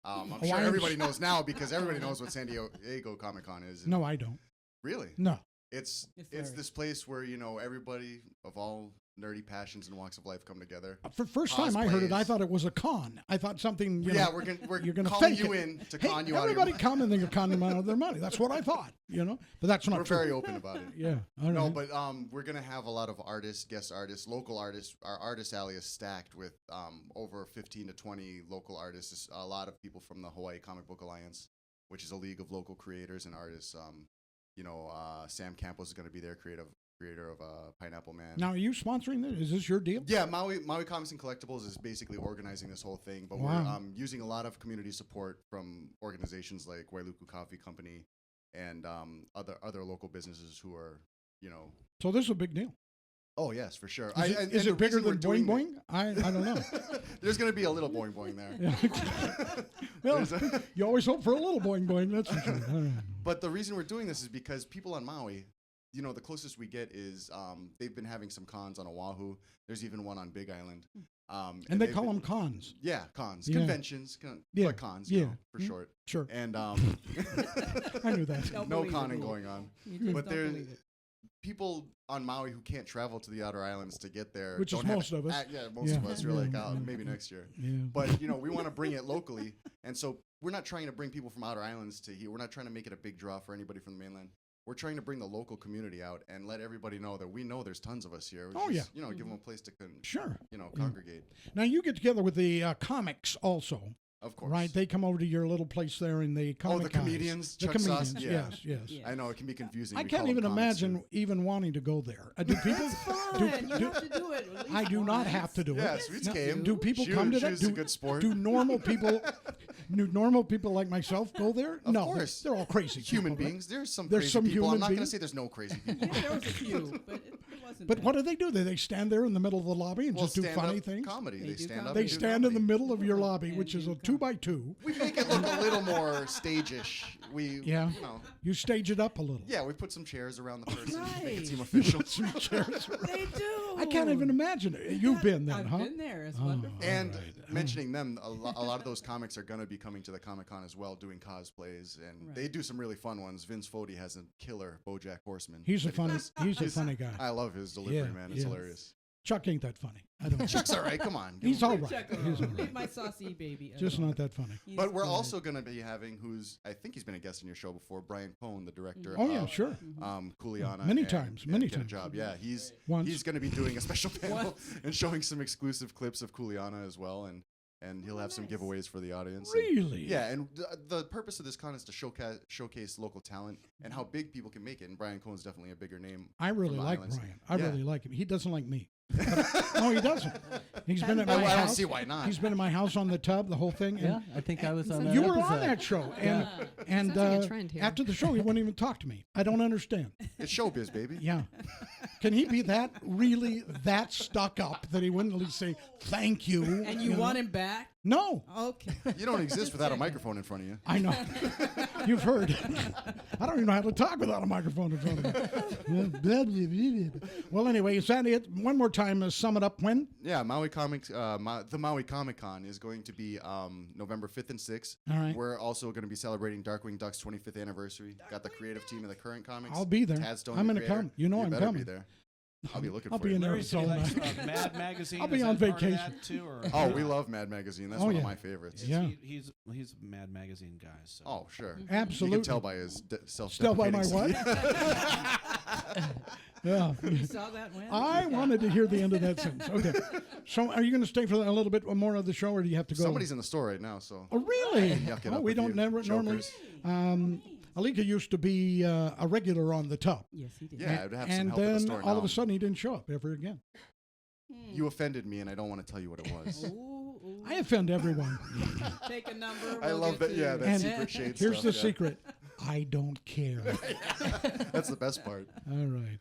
Speaker 8: I'm
Speaker 2: Oh,
Speaker 8: sure
Speaker 2: I
Speaker 8: everybody knows now because everybody knows what San Diego Comic Con is.
Speaker 2: No, I don't.
Speaker 8: Really?
Speaker 2: No.
Speaker 8: It's
Speaker 3: Larry.
Speaker 8: this place where everybody of all nerdy passions and walks of life come together.
Speaker 2: For first time I heard it, I
Speaker 8: Cosplays.
Speaker 2: thought it was a con. I thought something.
Speaker 8: Yeah,
Speaker 2: know,
Speaker 8: we're
Speaker 2: you're gonna
Speaker 8: calling
Speaker 2: fake
Speaker 8: you
Speaker 2: it.
Speaker 8: in to
Speaker 2: Hey,
Speaker 8: con you out of your
Speaker 2: everybody
Speaker 8: money.
Speaker 2: come and then you con them out of their money. That's what I thought. But that's not
Speaker 8: We're
Speaker 2: true.
Speaker 8: very open about it.
Speaker 2: Yeah. All
Speaker 8: No,
Speaker 2: right.
Speaker 8: but we're gonna have a lot of artists, guest artists, local artists. Our artist alley is stacked with over 15 to 20 local artists. A lot of people from the Hawaii Comic Book Alliance, which is a league of local creators and artists. Sam Campos is gonna be there, creator of Pineapple Man.
Speaker 2: Now, are you sponsoring this? Is this your deal?
Speaker 8: Yeah, Maui Comics and Collectibles is basically organizing this whole thing, but
Speaker 2: Wow.
Speaker 8: we're using a lot of community support from organizations like Wailuku Coffee Company and other local businesses who are,
Speaker 2: So this is a big deal.
Speaker 8: Oh yes, for sure.
Speaker 2: Is it bigger than Boing Boing? I don't know.
Speaker 8: There's going to be a little Boing Boing there.
Speaker 2: Yeah. Well, you always hope for a little Boing Boing. That's for sure. All right.
Speaker 8: But the reason we're doing this is because people on Maui, the closest we get is they've been having some cons on Oahu. There's even one on Big Island.
Speaker 2: And they
Speaker 8: they've
Speaker 2: call
Speaker 8: been-
Speaker 2: them cons.
Speaker 8: Yeah, cons.
Speaker 2: Yeah.
Speaker 8: Conventions,
Speaker 2: Yeah.
Speaker 8: but cons,
Speaker 2: Yeah.
Speaker 8: for
Speaker 2: Mm.
Speaker 8: short.
Speaker 2: Sure.
Speaker 8: And
Speaker 2: I knew that.
Speaker 3: Don't
Speaker 8: no
Speaker 3: believe it.
Speaker 8: conning going on.
Speaker 3: You just
Speaker 8: But
Speaker 3: don't
Speaker 8: there,
Speaker 3: believe it.
Speaker 8: people on Maui who can't travel to the outer islands to get there.
Speaker 2: Which is
Speaker 8: don't have-
Speaker 2: most of us.
Speaker 8: Yeah, most
Speaker 2: Yeah.
Speaker 8: of us. We're like,
Speaker 2: Yeah.
Speaker 8: maybe next year.
Speaker 2: Yeah.
Speaker 8: But we want to bring it locally, and so we're not trying to bring people from outer islands to here. We're not trying to make it a big draw for anybody from the mainland. We're trying to bring the local community out and let everybody know that we know there's tons of us here.
Speaker 2: Oh,
Speaker 8: Just, give them a place to
Speaker 2: Sure.
Speaker 8: congregate.
Speaker 2: Now you get together with the comics also,
Speaker 8: Of course.
Speaker 2: right? They come over to your little place there in the comic.
Speaker 8: the
Speaker 2: guys.
Speaker 8: comedians,
Speaker 2: The
Speaker 8: Chuck
Speaker 2: comedians.
Speaker 8: Sauce, yeah.
Speaker 2: Yes.
Speaker 3: Yeah.
Speaker 8: I know it can be confusing.
Speaker 2: I
Speaker 8: We
Speaker 2: can't
Speaker 8: call them
Speaker 2: even
Speaker 8: comics,
Speaker 2: imagine
Speaker 8: too.
Speaker 2: even wanting to go there. Do people?
Speaker 3: Fun. You have to do it. at
Speaker 2: I
Speaker 3: least
Speaker 2: do not
Speaker 3: once.
Speaker 2: have to do
Speaker 8: Yeah,
Speaker 2: it.
Speaker 8: Sweets
Speaker 2: Now,
Speaker 8: came.
Speaker 2: do people
Speaker 8: She-
Speaker 2: come to
Speaker 8: she
Speaker 2: that?
Speaker 8: was a good sport.
Speaker 2: Do normal people? Do normal people like myself go there?
Speaker 8: Of
Speaker 2: no,
Speaker 8: course.
Speaker 2: They're all crazy.
Speaker 8: Human
Speaker 2: people, right?
Speaker 8: beings. There's some
Speaker 2: There's
Speaker 8: crazy
Speaker 2: some
Speaker 8: people. I'm
Speaker 2: human
Speaker 8: not going to
Speaker 2: beings?
Speaker 8: say there's no crazy people.
Speaker 3: Yeah, there was a few, but it wasn't.
Speaker 2: But
Speaker 3: that.
Speaker 2: what do? They stand there in the middle of the lobby and
Speaker 8: Well,
Speaker 2: just do funny
Speaker 8: stand-up
Speaker 2: things?
Speaker 8: comedy.
Speaker 3: They
Speaker 8: They
Speaker 3: do
Speaker 8: stand up.
Speaker 3: comedy.
Speaker 2: They
Speaker 8: and do
Speaker 2: stand in the
Speaker 8: comedy.
Speaker 2: middle of your lobby,
Speaker 3: And
Speaker 2: which is
Speaker 3: do
Speaker 2: a 2x2.
Speaker 8: We make it look a little more stage-ish.
Speaker 2: Yeah. You stage it up a little.
Speaker 8: Yeah, we put some chairs around the person, make it
Speaker 3: Nice.
Speaker 8: seem official.
Speaker 2: Some chairs.
Speaker 3: They do.
Speaker 2: I can't even imagine it. You've been there,
Speaker 3: I've
Speaker 2: huh?
Speaker 3: been there. It's
Speaker 2: Oh.
Speaker 3: wonderful.
Speaker 8: And
Speaker 2: Alright.
Speaker 8: mentioning them, a lot of those comics are going to be coming to the Comic Con as well, doing cosplays, and
Speaker 3: Right.
Speaker 8: they do some really fun ones. Vince Fodi has a killer BoJack Horseman.
Speaker 2: He's a
Speaker 8: that he
Speaker 2: funny.
Speaker 8: does.
Speaker 2: He's a funny guy.
Speaker 8: I love his delivery,
Speaker 2: Yeah,
Speaker 8: man. It's
Speaker 2: yeah.
Speaker 8: hilarious.
Speaker 2: Chuck ain't that funny. I don't.
Speaker 8: Chuck's all right. Come on. give
Speaker 2: He's
Speaker 8: him a
Speaker 2: all
Speaker 8: break.
Speaker 2: right.
Speaker 3: Check him
Speaker 2: He's all
Speaker 3: out.
Speaker 2: right.
Speaker 3: My saucy baby.
Speaker 2: Just not that funny.
Speaker 3: He's
Speaker 8: But we're
Speaker 3: good.
Speaker 8: also going to be having I think he's been a guest in your show before, Brian Cohn, the director
Speaker 2: Oh yeah,
Speaker 8: of
Speaker 2: sure.
Speaker 8: Kuleana.
Speaker 2: Many
Speaker 8: and-
Speaker 2: times,
Speaker 8: and
Speaker 2: many
Speaker 8: Get a
Speaker 2: times.
Speaker 8: Job. Yeah, he's
Speaker 2: Once.
Speaker 8: going to be doing a special panel and showing some exclusive clips of Kuleana as well, and he'll have some
Speaker 3: nice.
Speaker 8: giveaways for the audience. And-
Speaker 2: Really?
Speaker 8: yeah, and the purpose of this con is to showcase local talent and how big people can make it. And Brian Cohn's definitely a bigger name.
Speaker 2: I really
Speaker 8: from the
Speaker 2: like
Speaker 8: islands.
Speaker 2: Brian. I
Speaker 8: Yeah.
Speaker 2: really like him. He doesn't like me. No, he doesn't. He's been at my
Speaker 8: I don't
Speaker 2: house.
Speaker 8: see why not.
Speaker 2: He's been in my house on the tub, the whole thing.
Speaker 4: Yeah,
Speaker 2: And
Speaker 4: I think I was on that
Speaker 2: you were
Speaker 4: episode.
Speaker 2: on that show, and
Speaker 5: Sounds like a trend here.
Speaker 2: after the show, he wouldn't even talk to me. I don't understand.
Speaker 8: It's showbiz, baby.
Speaker 2: Yeah, can he be that stuck up that he wouldn't at least say thank you?
Speaker 3: And you
Speaker 2: know?
Speaker 3: want him back?
Speaker 2: No,
Speaker 3: Okay.
Speaker 8: You don't exist without a microphone in front of you.
Speaker 2: I know. You've heard. I don't even know how to talk without a microphone in front of me. Well, anyway, is that it? One more time, sum it up. When?
Speaker 8: Yeah, Maui Comics, the Maui Comic Con is going to be November 5th and 6th.
Speaker 2: All right.
Speaker 8: We're also going to be celebrating Darkwing Duck's 25th anniversary. Got the creative team of the current comics.
Speaker 2: I'll be there.
Speaker 8: Tad Stone,
Speaker 2: I'm
Speaker 8: the
Speaker 2: gonna
Speaker 8: creator.
Speaker 2: come. You know
Speaker 8: You
Speaker 2: I'm
Speaker 8: better
Speaker 2: coming.
Speaker 8: Be there. I'll be looking
Speaker 2: I'll
Speaker 8: for
Speaker 2: be
Speaker 8: you.
Speaker 2: in there.
Speaker 7: Larry said he
Speaker 2: Arizona.
Speaker 7: likes Mad Magazine.
Speaker 2: I'll be
Speaker 7: Is
Speaker 2: on
Speaker 7: that part of
Speaker 2: vacation.
Speaker 7: that too, or?
Speaker 8: Oh, we love Mad Magazine. That's
Speaker 2: Oh,
Speaker 8: one
Speaker 2: yeah.
Speaker 8: of my favorites.
Speaker 2: Yeah.
Speaker 7: He's a Mad Magazine guy. So.
Speaker 8: Oh, sure.
Speaker 2: Absolutely.
Speaker 8: You can tell by his
Speaker 2: Still
Speaker 8: self-deprecating
Speaker 2: by my
Speaker 8: sneak.
Speaker 2: what? Yeah.
Speaker 3: You saw that win?
Speaker 2: I wanted to hear the end of that sentence. Okay. So are you going to stay for a little bit more of the show, or do you have to go?
Speaker 8: Somebody's in the store right now, so.
Speaker 2: Oh, really?
Speaker 8: yuck it
Speaker 2: Oh,
Speaker 8: up
Speaker 2: we
Speaker 8: with
Speaker 2: don't
Speaker 8: you,
Speaker 2: never normally.
Speaker 8: jokers.
Speaker 2: Alika used to be a regular on the top.
Speaker 3: Yes, he did.
Speaker 8: Yeah, I'd have some
Speaker 2: And
Speaker 8: help in the
Speaker 2: then
Speaker 8: store
Speaker 2: all
Speaker 8: now.
Speaker 2: of a sudden he didn't show up ever again.
Speaker 8: You offended me, and I don't want to tell you what it was.
Speaker 3: Ooh, ooh.
Speaker 2: I offend everyone.
Speaker 3: Take a number.
Speaker 8: I
Speaker 3: we'll
Speaker 8: love
Speaker 3: get
Speaker 8: that.
Speaker 3: to
Speaker 8: Yeah,
Speaker 3: you.
Speaker 8: that
Speaker 2: And
Speaker 8: secret shade
Speaker 2: Here's
Speaker 8: stuff.
Speaker 2: the
Speaker 8: yeah.
Speaker 2: secret. I don't care.
Speaker 8: That's the best part.
Speaker 2: All right.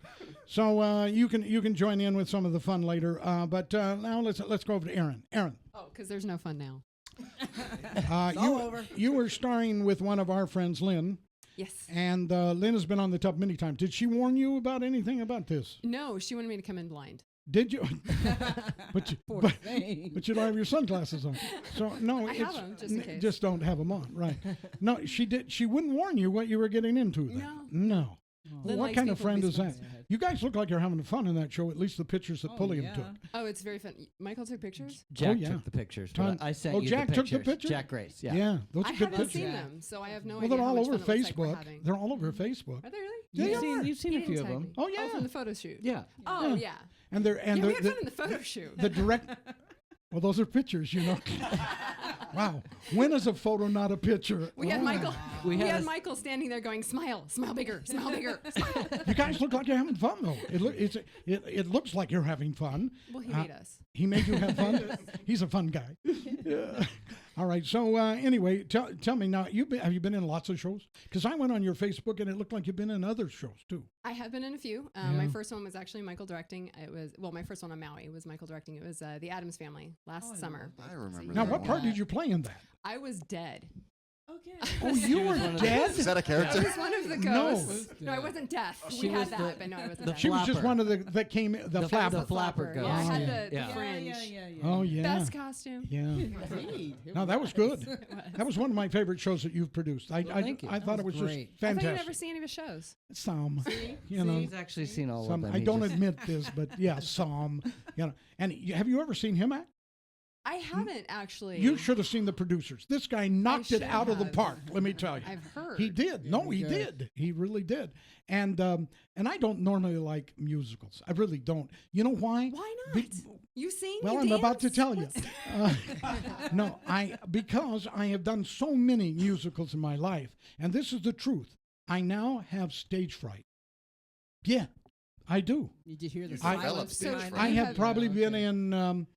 Speaker 2: So you can join in with some of the fun later. But now let's go over to Aaron. Aaron,
Speaker 5: Oh, because there's no fun now.
Speaker 3: all over.
Speaker 2: you were starring with one of our friends, Lynn,
Speaker 5: Yes.
Speaker 2: And Lynn has been on the tub many times. Did she warn you about anything about this?
Speaker 5: No, she wanted me to come in blind.
Speaker 2: Did you? but you
Speaker 3: Poor
Speaker 2: but,
Speaker 3: thing.
Speaker 2: but you don't have your sunglasses on. So no,
Speaker 5: I have 'em, just in case.
Speaker 2: just don't have them on, right? No, she did. She wouldn't warn you what you were getting into. Then. No.
Speaker 5: Lynn
Speaker 2: What
Speaker 5: likes
Speaker 2: kind of
Speaker 5: people to be
Speaker 2: friend is that?
Speaker 5: surprised.
Speaker 2: You guys look like you're having fun in that show. At least the pictures that Pulliam
Speaker 3: yeah.
Speaker 2: took.
Speaker 5: Oh, it's very fun. Michael took pictures?
Speaker 4: Jack
Speaker 2: yeah.
Speaker 4: took the pictures.
Speaker 2: Ton-
Speaker 4: But I sent
Speaker 2: Oh,
Speaker 4: you
Speaker 2: Jack
Speaker 4: the
Speaker 2: took the
Speaker 4: pictures.
Speaker 2: picture?
Speaker 4: Jack Grace. Yeah.
Speaker 2: Yeah, those
Speaker 5: I
Speaker 2: are good
Speaker 5: haven't
Speaker 2: pictures.
Speaker 5: seen
Speaker 3: Yeah.
Speaker 5: them, so I have no
Speaker 2: Well,
Speaker 5: idea
Speaker 2: they're
Speaker 5: how
Speaker 2: all
Speaker 5: much
Speaker 2: over
Speaker 5: fun it looks like we're
Speaker 2: Facebook.
Speaker 5: having.
Speaker 2: They're all over Facebook.
Speaker 5: Are they really?
Speaker 2: Yeah,
Speaker 4: You've
Speaker 2: they
Speaker 4: seen,
Speaker 2: are.
Speaker 4: you've seen
Speaker 5: He
Speaker 4: a few
Speaker 5: didn't
Speaker 4: of
Speaker 5: tag
Speaker 4: them.
Speaker 5: me.
Speaker 2: Oh, yeah.
Speaker 5: from the photo shoot.
Speaker 4: Yeah.
Speaker 5: Oh, yeah.
Speaker 2: And they're
Speaker 5: Yeah, we had fun in the photo shoot.
Speaker 2: the direct. Well, those are pictures, you know. Wow. When is a photo not a picture?
Speaker 5: We had
Speaker 2: Oh.
Speaker 5: Michael.
Speaker 4: We
Speaker 5: We
Speaker 4: had
Speaker 5: had
Speaker 4: a-
Speaker 5: Michael standing there going, "Smile, smile bigger, smile bigger." Smile.
Speaker 2: You guys look like you're having fun, though. It looks like you're having fun.
Speaker 5: Well, he made us.
Speaker 2: He made you have fun. He's a fun guy. Yeah. All right. So anyway, tell me now. Have you been in lots of shows? Because I went on your Facebook and it looked like you've been in other shows too.
Speaker 5: I have been in a few.
Speaker 2: Yeah.
Speaker 5: My first one was actually Michael directing. It was my first one on Maui was Michael directing. It was The Addams Family last summer.
Speaker 8: I remember
Speaker 2: Now,
Speaker 8: that
Speaker 2: what
Speaker 8: one.
Speaker 2: part did you play in that?
Speaker 5: I was dead.
Speaker 3: Okay.
Speaker 2: Oh, you were dead.
Speaker 8: Is that a
Speaker 5: I
Speaker 8: character?
Speaker 5: was one of the
Speaker 2: No.
Speaker 5: ghosts. No, I wasn't death.
Speaker 4: She
Speaker 5: We
Speaker 4: was
Speaker 5: had that,
Speaker 4: the-
Speaker 5: but no, I wasn't
Speaker 4: the
Speaker 5: dead.
Speaker 2: She was just
Speaker 4: Flapper.
Speaker 2: one of the came the flapper.
Speaker 4: The flapper
Speaker 5: Yeah, I
Speaker 4: ghost.
Speaker 5: had
Speaker 2: Yeah.
Speaker 5: the
Speaker 4: Yeah.
Speaker 5: fringe.
Speaker 3: Yeah.
Speaker 2: Oh yeah.
Speaker 5: Best costume.
Speaker 2: Yeah.
Speaker 3: Indeed. It
Speaker 2: No, that was good.
Speaker 5: was.
Speaker 2: That was one of my favorite shows that you've produced. I
Speaker 4: thank you.
Speaker 2: I thought
Speaker 3: That
Speaker 2: it was
Speaker 3: was
Speaker 2: just
Speaker 3: great.
Speaker 5: I thought you'd
Speaker 2: fantastic.
Speaker 5: never seen any of his shows.
Speaker 2: Some, you know,
Speaker 4: He's actually seen all
Speaker 2: some.
Speaker 4: of them.
Speaker 2: I
Speaker 4: He
Speaker 2: don't
Speaker 4: just-
Speaker 2: admit this, but yeah, some. You know, and have you ever seen him act?
Speaker 5: I haven't actually.
Speaker 2: You should have seen the producers. This guy knocked it
Speaker 5: should
Speaker 2: out of the
Speaker 5: have.
Speaker 2: park. Let me tell you.
Speaker 5: I've heard.
Speaker 2: He did. No, he did. He really did. And I don't normally like musicals. I really don't. You know why?
Speaker 5: Why not?
Speaker 2: Be-
Speaker 5: You sing?
Speaker 2: well,
Speaker 5: you
Speaker 2: I'm about to
Speaker 5: dance?
Speaker 2: tell you.
Speaker 5: What's-
Speaker 2: No, because I have done so many musicals in my life, and this is the truth. I now have stage fright. Yeah, I do.
Speaker 3: Did you hear the
Speaker 2: I-
Speaker 3: silence
Speaker 5: So
Speaker 3: behind
Speaker 2: I
Speaker 5: you
Speaker 2: have
Speaker 5: have-
Speaker 2: probably
Speaker 3: Yeah,
Speaker 2: been
Speaker 3: okay.
Speaker 2: in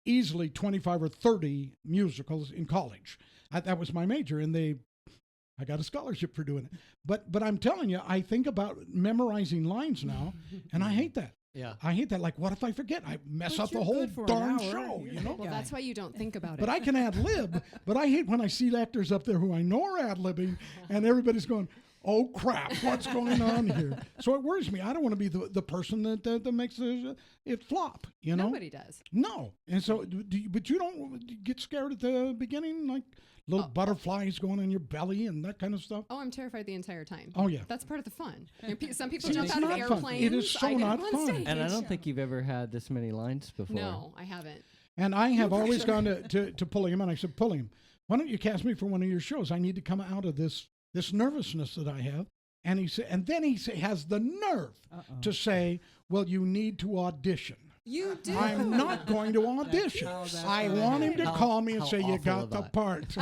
Speaker 2: easily 25 or 30 musicals in college. That was my major, and I got a scholarship for doing it. But I'm telling you, I think about memorizing lines now, and I hate that.
Speaker 4: Yeah.
Speaker 2: I hate that. Like, what if I forget? I mess
Speaker 3: But
Speaker 2: up the
Speaker 3: you're
Speaker 2: whole
Speaker 3: good for an
Speaker 2: darn
Speaker 3: hour.
Speaker 2: show, you know?
Speaker 5: Well, that's why you don't think about
Speaker 2: But
Speaker 5: it.
Speaker 2: I can ad lib. But I hate when I see actors up there who I know are ad libbing, and everybody's going, "Oh crap, what's going on here?" So it worries me. I don't want to be the person that makes it flop. You know?
Speaker 5: Nobody does.
Speaker 2: No. And so, but you don't get scared at the beginning, like little butterflies going in your belly and that kind of stuff.
Speaker 5: Oh, I'm terrified the entire time.
Speaker 2: Oh, yeah.
Speaker 5: That's part of the fun. You know, some people
Speaker 2: See,
Speaker 5: jump
Speaker 2: it's
Speaker 5: out of
Speaker 2: not fun.
Speaker 5: airplanes.
Speaker 2: It is so
Speaker 5: I get
Speaker 2: not
Speaker 5: on
Speaker 2: fun.
Speaker 5: stage.
Speaker 4: And I don't think you've ever had this many lines before.
Speaker 5: No, I haven't.
Speaker 2: And I have
Speaker 5: No
Speaker 2: always
Speaker 5: pressure.
Speaker 2: gone to Pulliam, and I said, Pulliam, why don't you cast me for one of your shows? I need to come out of this nervousness that I have. And he said, and then has the nerve to say, well, you need to audition.
Speaker 5: You do.
Speaker 2: I'm not going to audition. I want him to
Speaker 4: How-
Speaker 2: call me and
Speaker 4: how
Speaker 2: say, you
Speaker 4: awful
Speaker 2: got
Speaker 4: of
Speaker 2: the
Speaker 4: that.
Speaker 2: part.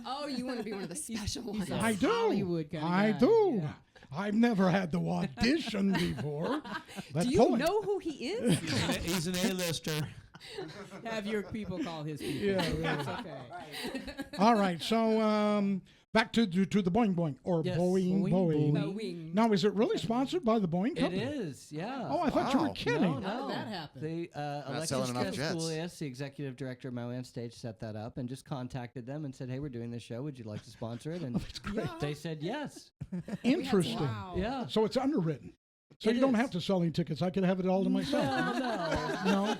Speaker 5: Oh, you want to be one of the special ones.
Speaker 3: a
Speaker 2: I do.
Speaker 3: Hollywood kind of
Speaker 2: I
Speaker 3: guy,
Speaker 2: do.
Speaker 3: yeah.
Speaker 2: I've never had to audition before. But
Speaker 5: Do you
Speaker 2: Pulliam-
Speaker 5: know who he is?
Speaker 7: He's an A-lister.
Speaker 3: Have your people call his people.
Speaker 2: Yeah, really.
Speaker 3: That's okay.
Speaker 2: All right, so back to the Boing Boing or
Speaker 4: Yes.
Speaker 2: Boing
Speaker 4: Boing
Speaker 2: Boing.
Speaker 5: Boing.
Speaker 2: Now, is it really sponsored by the Boeing
Speaker 4: It
Speaker 2: Company?
Speaker 4: is, yeah.
Speaker 2: Oh, I thought you were
Speaker 8: Wow.
Speaker 2: kidding.
Speaker 4: No,
Speaker 3: How
Speaker 4: no.
Speaker 3: did that happen?
Speaker 4: They, Alexis
Speaker 8: selling enough jets.
Speaker 4: Gaskoulias, the executive director of Maui on Stage, set that up and just contacted them and said, "Hey, we're doing this show. Would you like to sponsor it?" And they said yes.
Speaker 2: Interesting.
Speaker 3: Wow.
Speaker 4: Yeah.
Speaker 2: So it's underwritten. So
Speaker 4: It
Speaker 2: you don't
Speaker 4: is.
Speaker 2: have to sell any tickets. I could have it all to myself. No,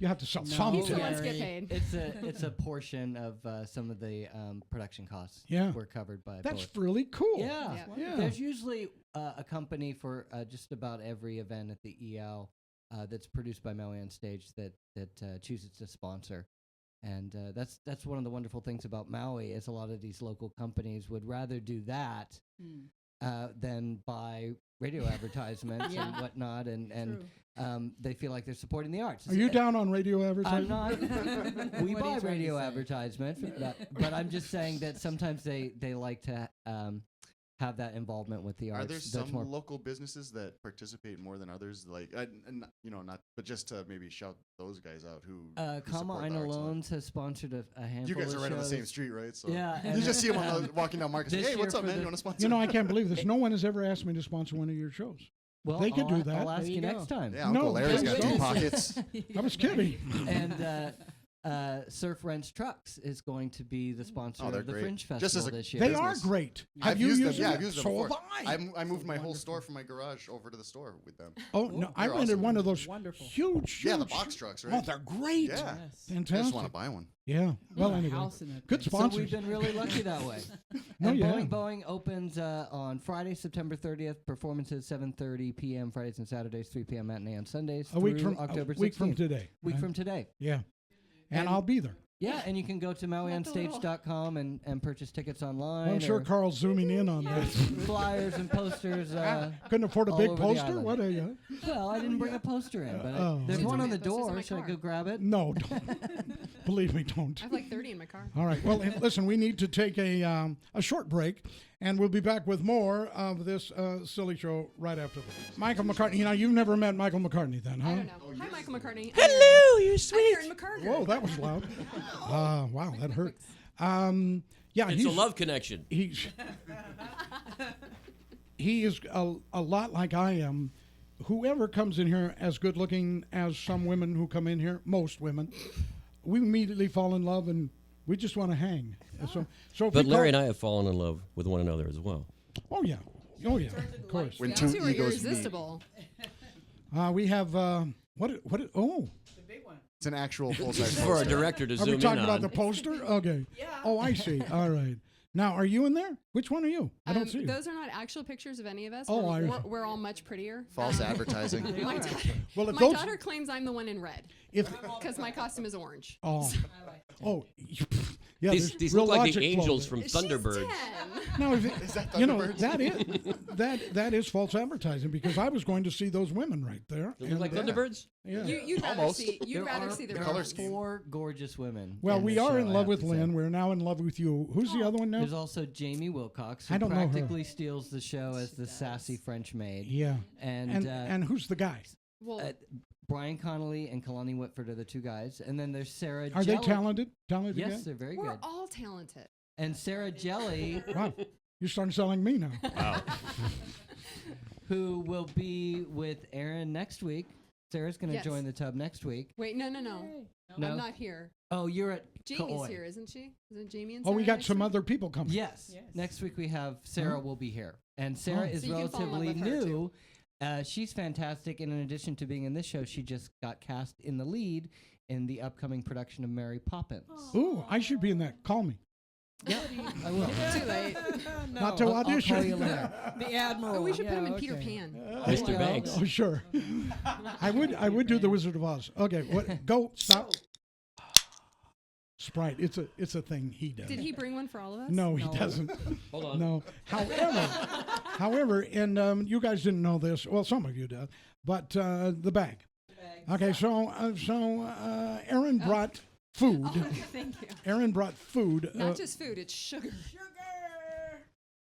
Speaker 2: you have to sell some
Speaker 5: He's the
Speaker 2: tickets.
Speaker 5: ones get paid.
Speaker 4: It's a portion of some of the production costs.
Speaker 2: Yeah.
Speaker 4: Were covered by.
Speaker 2: That's
Speaker 4: both.
Speaker 2: really cool.
Speaker 4: Yeah.
Speaker 5: Yeah.
Speaker 2: Yeah.
Speaker 4: There's usually a company for just about every event at the EL that's produced by Maui on Stage that chooses to sponsor. And that's one of the wonderful things about Maui is a lot of these local companies would rather do that than buy radio advertisements and whatnot, and they feel like they're supporting the arts.
Speaker 2: Are you down on radio
Speaker 4: I'm
Speaker 2: advertising?
Speaker 4: not. We
Speaker 3: What are
Speaker 4: buy
Speaker 3: you trying to
Speaker 4: radio
Speaker 3: say?
Speaker 4: advertisements, but I'm just saying that sometimes they like to have that involvement with the arts.
Speaker 8: Are there
Speaker 4: that's
Speaker 8: some
Speaker 4: more
Speaker 8: local businesses that participate more than others? Like, not, but just to maybe shout those guys out who
Speaker 4: Kama
Speaker 8: support the
Speaker 4: Ina
Speaker 8: arts a lot.
Speaker 4: Loans has sponsored a handful
Speaker 8: You guys
Speaker 4: of
Speaker 8: are right on the same
Speaker 4: shows.
Speaker 8: street, right? So
Speaker 4: Yeah,
Speaker 8: you
Speaker 4: and-
Speaker 8: just see them walking down Market.
Speaker 4: This
Speaker 8: Hey, what's
Speaker 4: year
Speaker 8: up,
Speaker 4: for
Speaker 8: man?
Speaker 4: the-
Speaker 8: You want to sponsor?
Speaker 2: You know, I can't believe this. No one has ever asked me to sponsor one of your shows.
Speaker 4: Well,
Speaker 2: They could
Speaker 4: I'll
Speaker 2: do
Speaker 4: a-
Speaker 2: that.
Speaker 4: I'll ask
Speaker 3: There
Speaker 4: you
Speaker 3: you
Speaker 4: next
Speaker 3: go.
Speaker 4: time.
Speaker 8: Yeah, Uncle
Speaker 2: No,
Speaker 8: Larry's
Speaker 2: please
Speaker 8: got
Speaker 2: don't.
Speaker 8: deep pockets.
Speaker 2: I was kidding.
Speaker 4: And Surf Wrench Trucks is going to be the sponsor
Speaker 8: Oh, they're
Speaker 4: of the
Speaker 8: great.
Speaker 4: Fringe
Speaker 8: Just
Speaker 4: Festival
Speaker 8: as a-
Speaker 4: this year.
Speaker 2: They are
Speaker 8: business.
Speaker 2: great.
Speaker 8: I've
Speaker 2: Have you
Speaker 8: used them.
Speaker 2: used
Speaker 8: Yeah,
Speaker 2: them?
Speaker 8: I've used them
Speaker 2: So
Speaker 8: before.
Speaker 2: have I.
Speaker 8: I moved my whole store from my garage over to the store with them.
Speaker 2: Oh no, I
Speaker 8: They're
Speaker 2: rented
Speaker 8: awesome.
Speaker 2: one of those
Speaker 3: Wonderful.
Speaker 2: huge.
Speaker 8: Yeah, the
Speaker 2: huge-
Speaker 8: box trucks,
Speaker 2: Oh,
Speaker 8: right?
Speaker 2: they're great.
Speaker 8: Yeah.
Speaker 3: Yes.
Speaker 8: I just
Speaker 2: Fantastic.
Speaker 8: want to buy one.
Speaker 2: Yeah. Well,
Speaker 3: A
Speaker 2: anyway,
Speaker 3: house in that
Speaker 2: good
Speaker 3: thing.
Speaker 4: So
Speaker 2: sponsors.
Speaker 4: we've been really lucky that way.
Speaker 2: No,
Speaker 4: And
Speaker 2: yeah.
Speaker 4: Boeing opens on Friday, September 30th. Performances 7:30 p.m. Fridays and Saturdays, 3 p.m. matinee on Sundays.
Speaker 2: a week
Speaker 4: through
Speaker 2: from
Speaker 4: October 16th.
Speaker 2: week from today.
Speaker 4: Week
Speaker 2: right?
Speaker 4: from today.
Speaker 2: Yeah. And
Speaker 4: And-
Speaker 2: I'll be there.
Speaker 4: Yeah, and you can go to MauiOnStage.com and purchase tickets online.
Speaker 2: I'm sure
Speaker 4: or
Speaker 2: Carl's zooming in on this.
Speaker 4: flyers and posters.
Speaker 2: Couldn't afford a
Speaker 4: all
Speaker 2: big
Speaker 4: over the
Speaker 2: poster.
Speaker 4: island.
Speaker 2: What are you?
Speaker 4: Well, I didn't bring a poster in, but
Speaker 2: Oh.
Speaker 4: there's one on the
Speaker 5: Posters in
Speaker 4: door.
Speaker 5: my
Speaker 4: Should I
Speaker 5: car.
Speaker 4: go grab it?
Speaker 2: No, don't. Believe me, don't.
Speaker 5: I have like 30 in my car.
Speaker 2: All right. Well, listen, we need to take a short break, and we'll be back with more of this silly show right after this. Michael McCartney. You know, you've never met Michael McCartney then, huh?
Speaker 5: I don't know. Hi, Michael McCartney.
Speaker 1: Hello, you
Speaker 5: I'm
Speaker 1: sweet.
Speaker 5: Aaron McCartney.
Speaker 2: Whoa, that was loud. Wow, that hurt. Yeah,
Speaker 9: It's a love connection.
Speaker 2: He's he is a lot like I am. Whoever comes in here as good looking as some women who come in here, most women, we immediately fall in love and we just want to hang. So if
Speaker 9: But
Speaker 2: we
Speaker 9: Larry and
Speaker 2: call-
Speaker 9: I have fallen in love with one another as well.
Speaker 2: oh yeah, of course.
Speaker 8: When
Speaker 5: You
Speaker 8: two
Speaker 5: two are
Speaker 8: egos meet.
Speaker 5: irresistible.
Speaker 2: We have what? Oh,
Speaker 8: It's an actual full-size
Speaker 9: For a
Speaker 8: poster.
Speaker 9: director to
Speaker 2: are
Speaker 9: zoom
Speaker 2: we
Speaker 9: in
Speaker 2: talking about
Speaker 9: on.
Speaker 2: the poster? Okay. Oh, I see. All right. Now, are you in there? Which one are you? I don't see you.
Speaker 5: Those are not actual pictures of any of us.
Speaker 2: Oh,
Speaker 5: we're all much prettier.
Speaker 8: False advertising.
Speaker 5: My,
Speaker 2: Well, if
Speaker 5: my
Speaker 2: those,
Speaker 5: daughter claims I'm the one in red
Speaker 2: if
Speaker 5: because my costume is orange.
Speaker 2: oh, yeah,
Speaker 9: These,
Speaker 2: there's
Speaker 9: these
Speaker 2: real
Speaker 9: look like the
Speaker 2: logic flow
Speaker 9: angels
Speaker 2: there.
Speaker 9: from Thunderbirds.
Speaker 2: No, if it,
Speaker 8: Is that
Speaker 2: you know
Speaker 8: Thunderbirds?
Speaker 2: that is false advertising because I was going to see those women right there.
Speaker 9: They look like
Speaker 2: and,
Speaker 9: Thunderbirds?
Speaker 2: yeah.
Speaker 5: You'd rather
Speaker 8: Almost.
Speaker 5: see you'd rather see the
Speaker 4: there
Speaker 5: real
Speaker 4: are
Speaker 5: ones.
Speaker 4: four gorgeous women.
Speaker 2: Well,
Speaker 4: in
Speaker 2: we
Speaker 4: this
Speaker 2: are
Speaker 4: show,
Speaker 2: in
Speaker 4: I
Speaker 2: love
Speaker 4: have
Speaker 2: with
Speaker 4: to say.
Speaker 2: Lynn. We're now in love with you. Who's the other one now?
Speaker 4: There's also Jamie Wilcox, who
Speaker 2: I don't know her.
Speaker 4: practically steals the show as the sassy French maid.
Speaker 2: Yeah.
Speaker 4: And,
Speaker 2: And who's the guy?
Speaker 5: Well,
Speaker 4: Brian Connolly and Kalani Whitford are the two guys. And then there's Sarah
Speaker 2: Are they
Speaker 4: Jelly.
Speaker 2: talented? Talented
Speaker 4: Yes,
Speaker 2: guys?
Speaker 4: they're very
Speaker 5: we're
Speaker 4: good.
Speaker 5: all talented.
Speaker 4: And Sarah Jelly,
Speaker 2: Wow. You're starting selling me now.
Speaker 9: Wow.
Speaker 4: who will be with Aaron next week. Sarah's going to
Speaker 5: Yes.
Speaker 4: join the tub next week.
Speaker 5: Wait, no.
Speaker 4: No?
Speaker 5: I'm not here.
Speaker 4: Oh, you're at
Speaker 5: Jamie's
Speaker 4: Kauai.
Speaker 5: here, isn't she? Isn't Jamie and
Speaker 2: Oh, we
Speaker 5: Sarah
Speaker 2: got
Speaker 5: next
Speaker 2: some
Speaker 5: week?
Speaker 2: other people coming.
Speaker 4: Yes.
Speaker 3: Yes.
Speaker 4: Next week we have Sarah
Speaker 2: Huh?
Speaker 4: will be here. And Sarah
Speaker 2: Oh.
Speaker 4: is
Speaker 5: So you can fall in love
Speaker 4: relatively
Speaker 5: with her,
Speaker 4: new. She's fantastic. And in addition to being in this show, she just got cast in the lead in the upcoming production of Mary Poppins.
Speaker 2: Ooh, I should be in that. Call me.
Speaker 4: Yeah, I will.
Speaker 5: Too late.
Speaker 2: Not to
Speaker 4: I'll call
Speaker 2: audition.
Speaker 4: you later.
Speaker 3: The Admiral.
Speaker 5: Oh, we should put
Speaker 3: yeah,
Speaker 5: him in Peter
Speaker 3: okay.
Speaker 5: Pan.
Speaker 9: Mr. Banks.
Speaker 2: Oh, sure. I would do the Wizard of Oz. Okay, what? Go. Stop. Sprite. It's a thing he does.
Speaker 5: Did he bring one for all of us?
Speaker 2: No, he doesn't.
Speaker 9: Hold on.
Speaker 2: No. However, and you guys didn't know this. Well, some of you did, but the bag. Okay, so Aaron brought food.
Speaker 5: Oh, thank you.
Speaker 2: Aaron brought food.
Speaker 5: Not just food, it's sugar.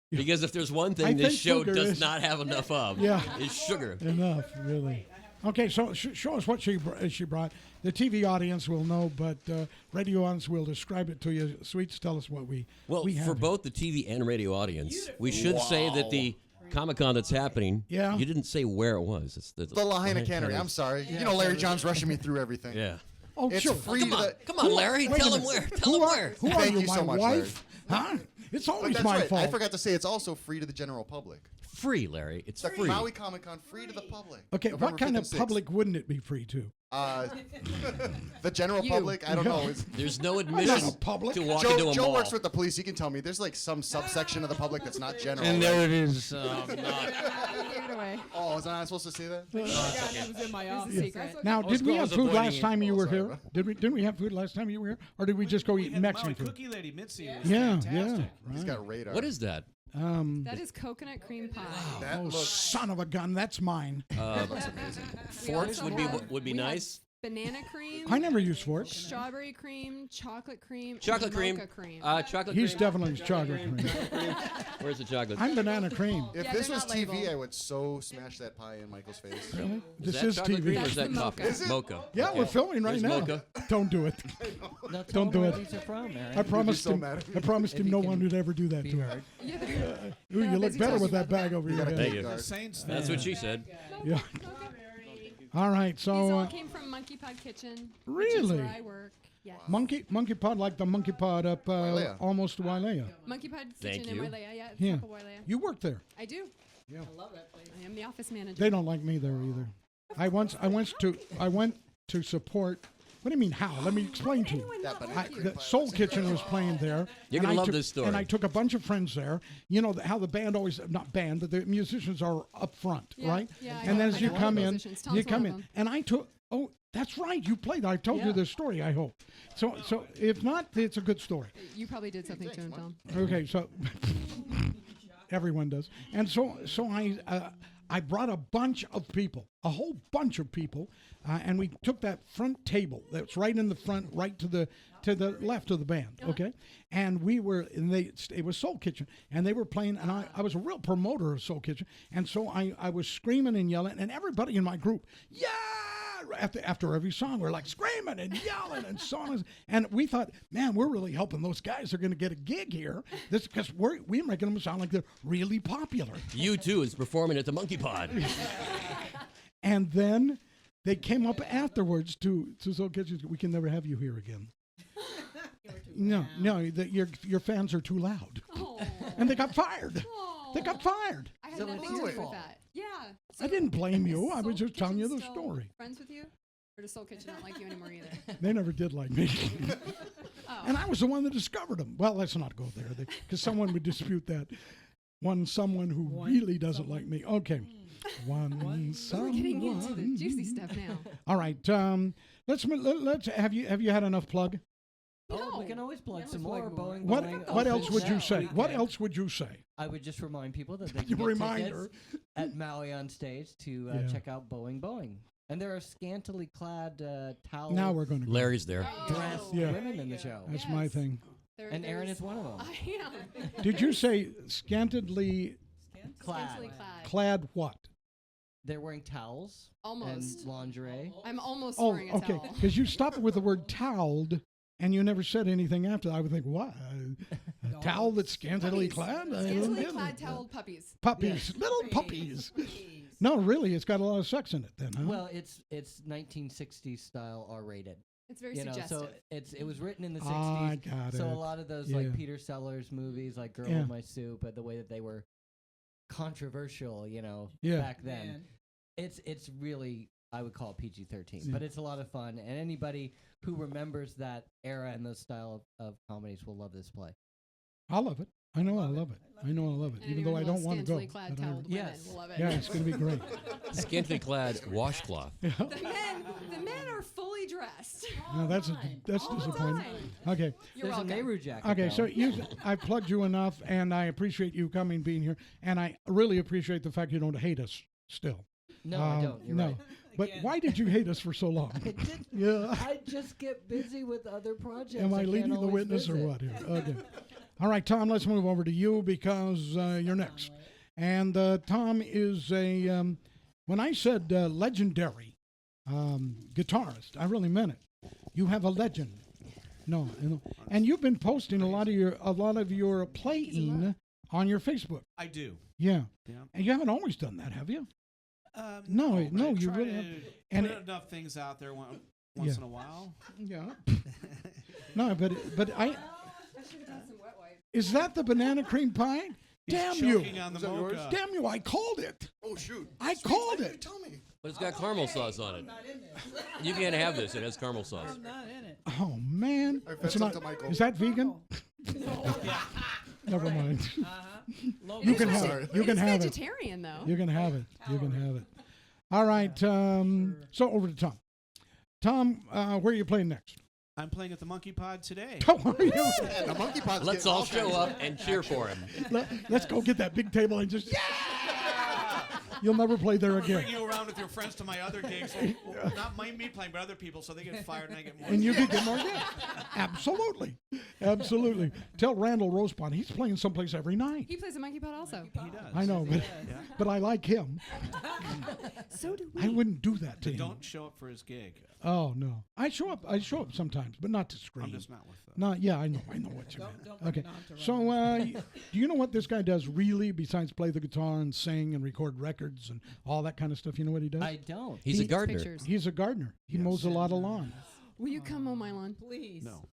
Speaker 9: Because if there's one
Speaker 2: I
Speaker 9: thing this
Speaker 2: think
Speaker 9: show
Speaker 2: sugar
Speaker 9: does
Speaker 2: is-
Speaker 9: not have enough of,
Speaker 2: Yeah.
Speaker 9: is sugar.
Speaker 2: Enough, really. Okay, so show us what she brought. The TV audience will know, but radio audience will describe it to you. Sweets, tell us what we
Speaker 9: Well,
Speaker 2: we have
Speaker 9: for
Speaker 2: here.
Speaker 9: both the TV and radio audience, we should say that the Comic-Con that's happening,
Speaker 2: Yeah.
Speaker 9: you didn't say where it was. It's
Speaker 8: The Lahaina Cannery. I'm sorry. You know, Larry John's rushing me through everything.
Speaker 9: Yeah.
Speaker 2: Oh,
Speaker 8: It's
Speaker 2: sure.
Speaker 8: free
Speaker 9: Come
Speaker 8: to
Speaker 9: on,
Speaker 8: the.
Speaker 9: come on, Larry.
Speaker 2: Wait a
Speaker 9: Tell him
Speaker 2: minute.
Speaker 9: where. Tell him where.
Speaker 2: Who are
Speaker 8: Thank
Speaker 2: you,
Speaker 8: you
Speaker 2: my
Speaker 8: so much,
Speaker 2: wife? Huh? It's
Speaker 8: But
Speaker 2: always
Speaker 8: that's
Speaker 2: my
Speaker 8: right.
Speaker 2: fault.
Speaker 8: I forgot to say it's also free to the general public.
Speaker 9: Free, Larry. It's
Speaker 8: The
Speaker 9: free.
Speaker 8: Maui Comic Con free to the public.
Speaker 2: Okay,
Speaker 8: November
Speaker 2: what kind
Speaker 8: 5th
Speaker 2: of
Speaker 8: and 6th.
Speaker 2: public wouldn't it be free to?
Speaker 8: The general
Speaker 5: You.
Speaker 8: public. I don't know. It's,
Speaker 9: There's no
Speaker 2: Not
Speaker 9: admission
Speaker 2: a public.
Speaker 9: to walk into
Speaker 8: Joe,
Speaker 9: a
Speaker 8: Joe
Speaker 9: mall.
Speaker 8: works with the police. He can tell me. There's like some subsection of the public that's not general.
Speaker 6: And
Speaker 8: right?
Speaker 6: there it is.
Speaker 5: Give it away.
Speaker 8: Oh, was I not supposed to say that?
Speaker 3: That was in my office.
Speaker 5: secret.
Speaker 2: Now, did we
Speaker 6: I
Speaker 2: have
Speaker 6: was
Speaker 2: food
Speaker 6: avoiding
Speaker 2: last
Speaker 6: you.
Speaker 2: time you
Speaker 8: Oh,
Speaker 2: were
Speaker 8: sorry,
Speaker 2: here?
Speaker 8: bro.
Speaker 2: Didn't we have food last time you were here, or did we just go eat
Speaker 10: And
Speaker 2: Mexican
Speaker 10: Maui
Speaker 2: food?
Speaker 10: Cookie Lady Mitzi was
Speaker 2: Yeah,
Speaker 10: fantastic.
Speaker 2: yeah.
Speaker 8: He's
Speaker 2: Right.
Speaker 8: got radar.
Speaker 9: What is that?
Speaker 5: That is coconut cream pie.
Speaker 8: that?
Speaker 2: Oh,
Speaker 8: Looks
Speaker 2: son of a gun! That's mine.
Speaker 9: Forks would be
Speaker 5: We have
Speaker 9: nice.
Speaker 5: Banana cream.
Speaker 2: I never use forks.
Speaker 5: Strawberry cream, chocolate cream,
Speaker 9: Chocolate
Speaker 5: and
Speaker 9: cream.
Speaker 5: mocha cream.
Speaker 9: Chocolate
Speaker 2: He's
Speaker 9: cream.
Speaker 2: definitely chocolate cream.
Speaker 9: Where's the chocolate?
Speaker 2: I'm banana cream.
Speaker 8: If
Speaker 5: Yeah,
Speaker 8: this
Speaker 5: they're
Speaker 8: was
Speaker 5: not
Speaker 8: TV,
Speaker 5: labeled.
Speaker 8: I would so smash that pie in Michael's face.
Speaker 2: Really?
Speaker 9: Is
Speaker 2: This
Speaker 9: that
Speaker 2: is
Speaker 9: chocolate cream
Speaker 2: TV.
Speaker 9: or is that
Speaker 5: That's the
Speaker 9: coffee?
Speaker 5: mocha. Is
Speaker 8: it?
Speaker 9: Mocha.
Speaker 2: Yeah,
Speaker 9: Okay.
Speaker 2: we're filming right
Speaker 9: There's
Speaker 2: now.
Speaker 9: mocha.
Speaker 2: Don't do it.
Speaker 4: Now tell
Speaker 2: Don't
Speaker 4: him
Speaker 2: do
Speaker 4: where
Speaker 2: it.
Speaker 4: these are from, Aaron.
Speaker 2: I promised
Speaker 8: so
Speaker 2: him.
Speaker 8: mad.
Speaker 2: I promised
Speaker 4: If
Speaker 2: him
Speaker 4: he
Speaker 2: no
Speaker 4: can
Speaker 2: one would ever do that
Speaker 4: be
Speaker 2: to her.
Speaker 4: heard.
Speaker 5: Yeah,
Speaker 2: Ooh, you look
Speaker 5: busy
Speaker 2: better
Speaker 5: talking
Speaker 2: with that
Speaker 5: about
Speaker 2: bag
Speaker 5: that.
Speaker 2: over your
Speaker 8: gotta
Speaker 2: head.
Speaker 9: Thank
Speaker 8: keep
Speaker 9: you.
Speaker 8: guard.
Speaker 10: The Saints
Speaker 9: That's
Speaker 10: fan.
Speaker 9: what she said.
Speaker 2: Yeah. All right.
Speaker 5: These
Speaker 2: So
Speaker 5: all came from Monkey Pod Kitchen. Which is
Speaker 2: really?
Speaker 5: where I work. Yes.
Speaker 2: Monkey Pod, like the Monkey Pod up
Speaker 8: Wailea.
Speaker 2: almost to Wailea.
Speaker 5: Monkey Pod
Speaker 9: Thank
Speaker 5: Kitchen
Speaker 9: you.
Speaker 5: in Wailea. Yeah, it's
Speaker 2: Yeah.
Speaker 5: top of Wailea.
Speaker 2: You work there.
Speaker 5: I do.
Speaker 2: Yeah.
Speaker 3: I love that place.
Speaker 5: I am the office manager.
Speaker 2: They don't like me there either. I went to support. What do you mean how? Let me explain to you.
Speaker 5: Anyone
Speaker 8: Yeah,
Speaker 5: not
Speaker 8: but
Speaker 5: like
Speaker 2: I,
Speaker 5: you?
Speaker 2: the Soul Kitchen was playing there.
Speaker 9: You're
Speaker 2: and
Speaker 9: gonna
Speaker 2: I
Speaker 9: love
Speaker 2: took-
Speaker 9: this story.
Speaker 2: And I took a bunch of friends there. You know how the band always, not band, but the musicians are up front,
Speaker 5: Yeah,
Speaker 2: right?
Speaker 5: yeah, I
Speaker 2: and
Speaker 5: know.
Speaker 2: as
Speaker 5: I
Speaker 2: you
Speaker 5: know
Speaker 2: come
Speaker 5: the
Speaker 2: in,
Speaker 5: musicians. Tom's
Speaker 2: you
Speaker 5: one
Speaker 2: come
Speaker 5: of
Speaker 2: in,
Speaker 5: them.
Speaker 2: and I took. Oh, that's right. You played. I told you
Speaker 3: Yeah.
Speaker 2: this story. I hope. So if not, it's a good story.
Speaker 5: You probably did something to him, Tom.
Speaker 2: Okay, so everyone does, and so I brought a bunch of people, a whole bunch of people, and we took that front table that's right in the front, right to the left of the band, okay, and it was Soul Kitchen, and they were playing, and I was a real promoter of Soul Kitchen, and so I was screaming and yelling, and everybody in my group, yeah. After every song, we're like screaming and yelling and songs, and we thought, man, we're really helping those guys. They're going to get a gig here. This because we're making them sound like they're really popular.
Speaker 9: U2 is performing at the Monkey Pod.
Speaker 2: And then they came up afterwards to Soul Kitchen. We can never have you here again. No, your fans are too loud,
Speaker 5: Oh.
Speaker 2: and they got fired.
Speaker 5: Oh.
Speaker 2: They got fired.
Speaker 5: I had
Speaker 3: So
Speaker 5: nothing
Speaker 3: it's
Speaker 5: to
Speaker 3: your
Speaker 5: do with
Speaker 3: fault.
Speaker 5: that. Yeah.
Speaker 2: I didn't blame you. I
Speaker 5: Soul
Speaker 2: was just telling you
Speaker 5: Kitchen
Speaker 2: the
Speaker 5: still
Speaker 2: story.
Speaker 5: Friends with you? Or does Soul Kitchen not like you anymore either?
Speaker 2: They never did like me.
Speaker 5: Oh.
Speaker 2: And I was the one that discovered them. Well, let's not go there because someone would dispute that. Someone who really doesn't like me. Okay. One someone.
Speaker 5: We're getting into the juicy stuff now.
Speaker 2: All right. Let's have you had enough plug?
Speaker 4: Oh, we
Speaker 5: No.
Speaker 4: can always plug
Speaker 3: Yeah,
Speaker 4: some
Speaker 3: let's
Speaker 4: more.
Speaker 3: plug
Speaker 4: Boeing,
Speaker 2: What
Speaker 4: Boeing
Speaker 2: what else
Speaker 4: opens
Speaker 2: would you
Speaker 4: now.
Speaker 2: say? What
Speaker 4: Weekend.
Speaker 2: else would you say?
Speaker 4: I would just remind people that they
Speaker 2: You
Speaker 4: can get
Speaker 2: reminder.
Speaker 4: tickets at Maui on stage to
Speaker 2: Yeah.
Speaker 4: check out Boeing. And there are scantily clad towel
Speaker 2: Now we're going to.
Speaker 9: Larry's there.
Speaker 4: dressed
Speaker 2: Yeah.
Speaker 4: women in the show.
Speaker 2: That's my
Speaker 5: Yes.
Speaker 2: thing.
Speaker 4: And Aaron is one of them.
Speaker 5: I am.
Speaker 2: Did you say scantily
Speaker 5: Scantily
Speaker 4: Clad.
Speaker 5: clad.
Speaker 2: clad what?
Speaker 4: They're wearing towels
Speaker 5: Almost.
Speaker 4: and lingerie.
Speaker 5: I'm almost
Speaker 2: Oh,
Speaker 5: wearing a
Speaker 2: okay.
Speaker 5: towel.
Speaker 2: Because you stopped with the word toweled, and you never said anything after. I would think, what? A towel that's scantily clad? I don't
Speaker 5: Scantily
Speaker 2: get it.
Speaker 5: clad toweled puppies.
Speaker 2: Puppies, little puppies. No, really, it's got a lot of sex in it then, huh?
Speaker 4: Well, it's 1960s style R-rated.
Speaker 5: It's very
Speaker 4: You know,
Speaker 5: suggestive.
Speaker 4: so it was written in the 60s.
Speaker 2: I got
Speaker 4: So
Speaker 2: it.
Speaker 4: a lot of those
Speaker 2: Yeah.
Speaker 4: like Peter Sellers movies, like Girl
Speaker 2: Yeah.
Speaker 4: with My Soup, the way that they were controversial,
Speaker 2: Yeah.
Speaker 4: back then. It's really, I would call it PG-13,
Speaker 2: Yeah.
Speaker 4: but it's a lot of fun, and anybody who remembers that era and those style of comedies will love this play.
Speaker 2: I love it. I know I love it. I know I love it.
Speaker 5: And
Speaker 2: Even though I
Speaker 5: anyone
Speaker 2: don't
Speaker 5: who
Speaker 2: want to
Speaker 5: loves
Speaker 2: go.
Speaker 5: scantily clad
Speaker 2: but I-
Speaker 5: toweled women
Speaker 4: Yes.
Speaker 5: will love it.
Speaker 2: Yeah, it's going to be great.
Speaker 9: Scantily clad washcloth.
Speaker 5: The men are fully dressed.
Speaker 2: No, that's
Speaker 5: All the
Speaker 2: disappointing.
Speaker 5: time.
Speaker 2: Okay.
Speaker 5: You're
Speaker 4: There's
Speaker 5: welcome.
Speaker 4: a Nehru jacket.
Speaker 2: Okay,
Speaker 4: though.
Speaker 2: so I plugged you enough, and I appreciate you coming, being here, and I really appreciate the fact you don't hate us still.
Speaker 4: No, I don't. You're
Speaker 2: no.
Speaker 4: right.
Speaker 2: But why did you hate us for so long? Yeah.
Speaker 4: I just get busy with other projects.
Speaker 2: Am I
Speaker 4: can't
Speaker 2: leading the
Speaker 4: always
Speaker 2: witness or
Speaker 4: visit.
Speaker 2: what here? Okay. All right, Tom, let's move over to you because you're next. And Tom is when I said legendary guitarist, I really meant it. You have a legend. No, and you've been posting a lot of your playing on your Facebook.
Speaker 7: I do.
Speaker 2: Yeah.
Speaker 7: Yeah.
Speaker 2: And you haven't always done that, have you?
Speaker 7: No,
Speaker 2: No,
Speaker 7: but
Speaker 2: no,
Speaker 7: I
Speaker 2: you
Speaker 7: try
Speaker 2: really
Speaker 7: to
Speaker 2: have- and
Speaker 7: put
Speaker 2: it-
Speaker 7: enough things out there once
Speaker 2: Yeah.
Speaker 7: in a while.
Speaker 2: Yeah. No, but I
Speaker 5: I should have done some wet wipes.
Speaker 2: is that the banana cream pie?
Speaker 7: He's
Speaker 2: Damn you!
Speaker 7: choking on the
Speaker 8: Was that yours?
Speaker 7: mocha.
Speaker 2: Damn you! I called it.
Speaker 8: Oh shoot!
Speaker 2: I called it.
Speaker 8: Tell me.
Speaker 9: But it's got caramel sauce on it. You can't have this. It has caramel sauce.
Speaker 3: Not in it.
Speaker 2: Oh man,
Speaker 8: I fed
Speaker 2: It's
Speaker 8: some
Speaker 2: not-
Speaker 8: to Michael.
Speaker 2: is that vegan? Never mind. You can have it. You can
Speaker 5: It's
Speaker 2: have it.
Speaker 5: vegetarian, though.
Speaker 2: You can have it. You can have it. All right. So over to Tom. Tom, where are you playing next?
Speaker 7: I'm playing at the Monkey Pod today.
Speaker 2: How are you?
Speaker 8: Yeah, the monkey pod's
Speaker 9: Let's
Speaker 8: getting
Speaker 9: all show
Speaker 8: kinds
Speaker 9: up
Speaker 8: of-
Speaker 9: and cheer for him.
Speaker 2: Let's go get that big table and just. You'll never play there again.
Speaker 7: Bring you around with your friends to my other gigs. Well, not me playing, but other people, so they get fired and I get more.
Speaker 2: And you could get more. Yeah, absolutely, absolutely. Tell Randall Rosebond he's playing someplace every night.
Speaker 5: He plays a monkey pod also.
Speaker 7: He does.
Speaker 2: I know, but I like him.
Speaker 5: So do we.
Speaker 2: I wouldn't do that to him.
Speaker 7: Don't show up for his gig.
Speaker 2: Oh no, I show up sometimes, but not to scream.
Speaker 7: I'm just not with them.
Speaker 2: No, yeah, I know what you meant.
Speaker 3: don't
Speaker 2: Okay,
Speaker 3: bring it on to
Speaker 2: so do you know what this guy does really besides play the guitar and sing and record records and all that kind of stuff? You know what he does?
Speaker 4: I don't.
Speaker 9: He's a
Speaker 5: Takes
Speaker 9: gardener.
Speaker 5: pictures.
Speaker 2: He's a gardener. He mows a lot of lawn.
Speaker 5: Will you come mow my lawn?
Speaker 3: Please.
Speaker 7: No.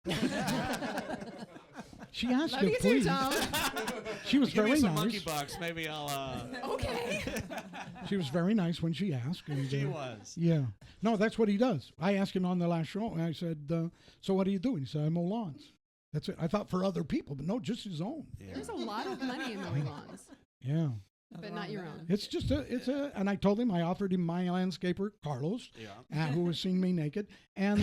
Speaker 2: She asked
Speaker 5: Love
Speaker 2: you,
Speaker 5: you too,
Speaker 2: please.
Speaker 5: Tom.
Speaker 2: She was
Speaker 7: Give me
Speaker 2: very
Speaker 7: some
Speaker 2: nice.
Speaker 7: monkey bucks. Maybe I'll.
Speaker 5: Okay.
Speaker 2: She was very nice when she asked. And,
Speaker 7: She was.
Speaker 2: Yeah. No, that's what he does. I asked him on the last show, and I said, so what are you doing? He said, I mow lawns. That's it. I thought for other people, but no, just his own.
Speaker 7: Yeah.
Speaker 5: There's a lot of money in mowing lawns,
Speaker 2: Yeah.
Speaker 5: but not your own.
Speaker 2: It's just and I told him, I offered him my landscaper, Carlos,
Speaker 7: Yeah.
Speaker 2: who was seeing me naked. And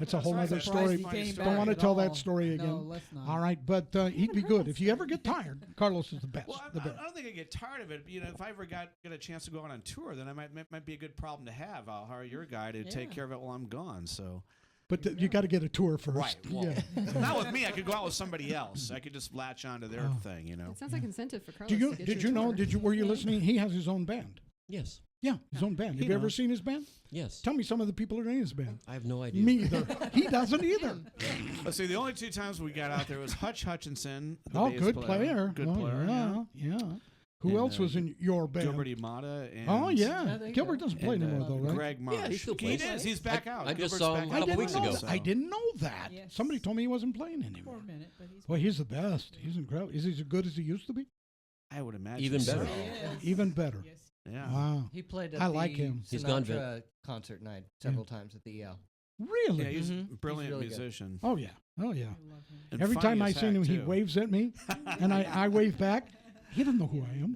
Speaker 2: it's a whole other
Speaker 3: Surprised
Speaker 2: story.
Speaker 3: he came
Speaker 2: Don't
Speaker 3: back
Speaker 2: want to
Speaker 3: at
Speaker 2: tell
Speaker 3: all.
Speaker 2: that story again.
Speaker 3: No, let's not.
Speaker 2: All right, but he'd be good. If you ever get tired, Carlos is the best.
Speaker 7: Well,
Speaker 2: the
Speaker 7: I
Speaker 2: best.
Speaker 7: don't think I get tired of it. You know, if I ever get a chance to go out on tour, then I might be a good problem to have. I'll hire your guy to take care of it while I'm gone. So.
Speaker 2: But you got to get a tour first.
Speaker 7: Right. Well,
Speaker 2: Yeah.
Speaker 7: not with me. I could go out with somebody else. I could just latch onto their thing, you know.
Speaker 5: It sounds like incentive for Carlos.
Speaker 2: Do you
Speaker 5: to get
Speaker 2: did
Speaker 5: you
Speaker 2: you
Speaker 5: a
Speaker 2: know?
Speaker 5: tour.
Speaker 2: Were you listening? He has his own band.
Speaker 9: Yes.
Speaker 2: Yeah, his own band.
Speaker 7: He
Speaker 2: Have you ever
Speaker 7: knows.
Speaker 2: seen his band?
Speaker 9: Yes.
Speaker 2: Tell me some of the people that are in his band.
Speaker 9: I have no idea.
Speaker 2: Me either. He doesn't either.
Speaker 7: Let's see. The only 2 times we got out there was Hutch Hutchinson. The
Speaker 2: Oh,
Speaker 7: bass
Speaker 2: good player.
Speaker 7: Good
Speaker 2: Oh,
Speaker 7: player.
Speaker 2: Yeah, yeah. Who
Speaker 7: And,
Speaker 2: else was in your band?
Speaker 7: Gilbert Imada. And
Speaker 2: Oh yeah,
Speaker 3: Yeah, there you
Speaker 2: Gilbert
Speaker 3: go.
Speaker 2: doesn't play
Speaker 7: and,
Speaker 2: anymore though, right?
Speaker 7: Greg Marsh.
Speaker 9: Yeah, he still plays.
Speaker 7: is. He's back out.
Speaker 9: I just
Speaker 7: Gilbert's
Speaker 9: saw
Speaker 7: back
Speaker 9: him
Speaker 7: out.
Speaker 9: a couple
Speaker 2: didn't
Speaker 9: weeks
Speaker 2: know
Speaker 9: ago.
Speaker 2: that. I didn't know that.
Speaker 3: Yes.
Speaker 2: Somebody told me he wasn't playing
Speaker 3: For
Speaker 2: anymore.
Speaker 3: a minute, but he's
Speaker 2: Well, he's the best. He's incredible. Is he as good as he used to be?
Speaker 7: I would imagine.
Speaker 9: Even
Speaker 7: so.
Speaker 9: better.
Speaker 2: Even better.
Speaker 3: Yes.
Speaker 7: Yeah.
Speaker 2: Wow.
Speaker 4: He played at
Speaker 2: I
Speaker 4: the
Speaker 2: like him.
Speaker 9: He's gone,
Speaker 4: Sinatra concert night several times at the EL.
Speaker 2: Really?
Speaker 7: Yeah, he's a
Speaker 4: Mhm.
Speaker 7: brilliant
Speaker 4: He's really good.
Speaker 7: musician.
Speaker 2: Oh yeah. Oh yeah.
Speaker 3: I love him.
Speaker 7: And
Speaker 2: Every
Speaker 7: funny
Speaker 2: time I
Speaker 7: as
Speaker 2: see
Speaker 7: heck,
Speaker 2: him, he
Speaker 7: too.
Speaker 2: waves at me, and I wave back. He doesn't know who I am.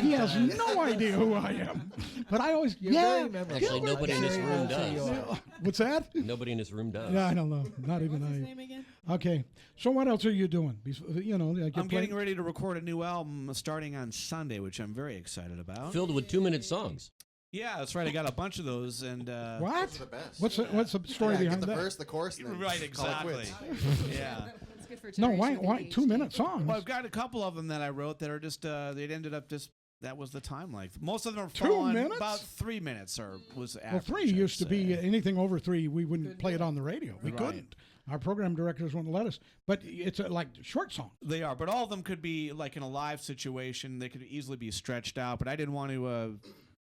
Speaker 2: He has no idea who I am. But I always,
Speaker 3: You're
Speaker 2: yeah.
Speaker 3: very memorable.
Speaker 9: Actually,
Speaker 2: Gilbert,
Speaker 9: nobody in this
Speaker 2: yeah.
Speaker 9: room does.
Speaker 2: Yeah. What's that?
Speaker 9: Nobody in this room does.
Speaker 2: Yeah, I don't know. Not even
Speaker 3: What's his
Speaker 2: I.
Speaker 3: name again?
Speaker 2: Okay. So what else are you doing? You know, like you're
Speaker 7: I'm
Speaker 2: playing-
Speaker 7: getting ready to record a new album starting on Sunday, which I'm very excited about.
Speaker 9: Filled with 2-minute songs.
Speaker 7: Yeah, that's right. I got a bunch of those, and
Speaker 2: What?
Speaker 8: Those are the best.
Speaker 2: What's the story
Speaker 8: Yeah,
Speaker 2: behind
Speaker 8: get the
Speaker 2: that?
Speaker 8: verse, the chorus, and then
Speaker 7: right,
Speaker 8: call it
Speaker 7: exactly.
Speaker 8: quits.
Speaker 7: Yeah.
Speaker 5: It's good for
Speaker 2: No,
Speaker 5: Generation
Speaker 2: why
Speaker 5: ADHD.
Speaker 2: 2-minute songs?
Speaker 7: Well, I've got a couple of them that I wrote that are just they'd ended up just that was the time length. Most of them are
Speaker 2: 2
Speaker 7: falling
Speaker 2: minutes?
Speaker 7: about 3 minutes or was
Speaker 2: Well,
Speaker 7: average.
Speaker 2: 3
Speaker 7: I'd
Speaker 2: used to be
Speaker 7: say.
Speaker 2: anything over 3. We wouldn't play it on the radio. We
Speaker 7: Right.
Speaker 2: couldn't. Our program directors wouldn't let us. But it's like short songs.
Speaker 7: They are, but all of them could be like in a live situation. They could easily be stretched out. But I didn't want to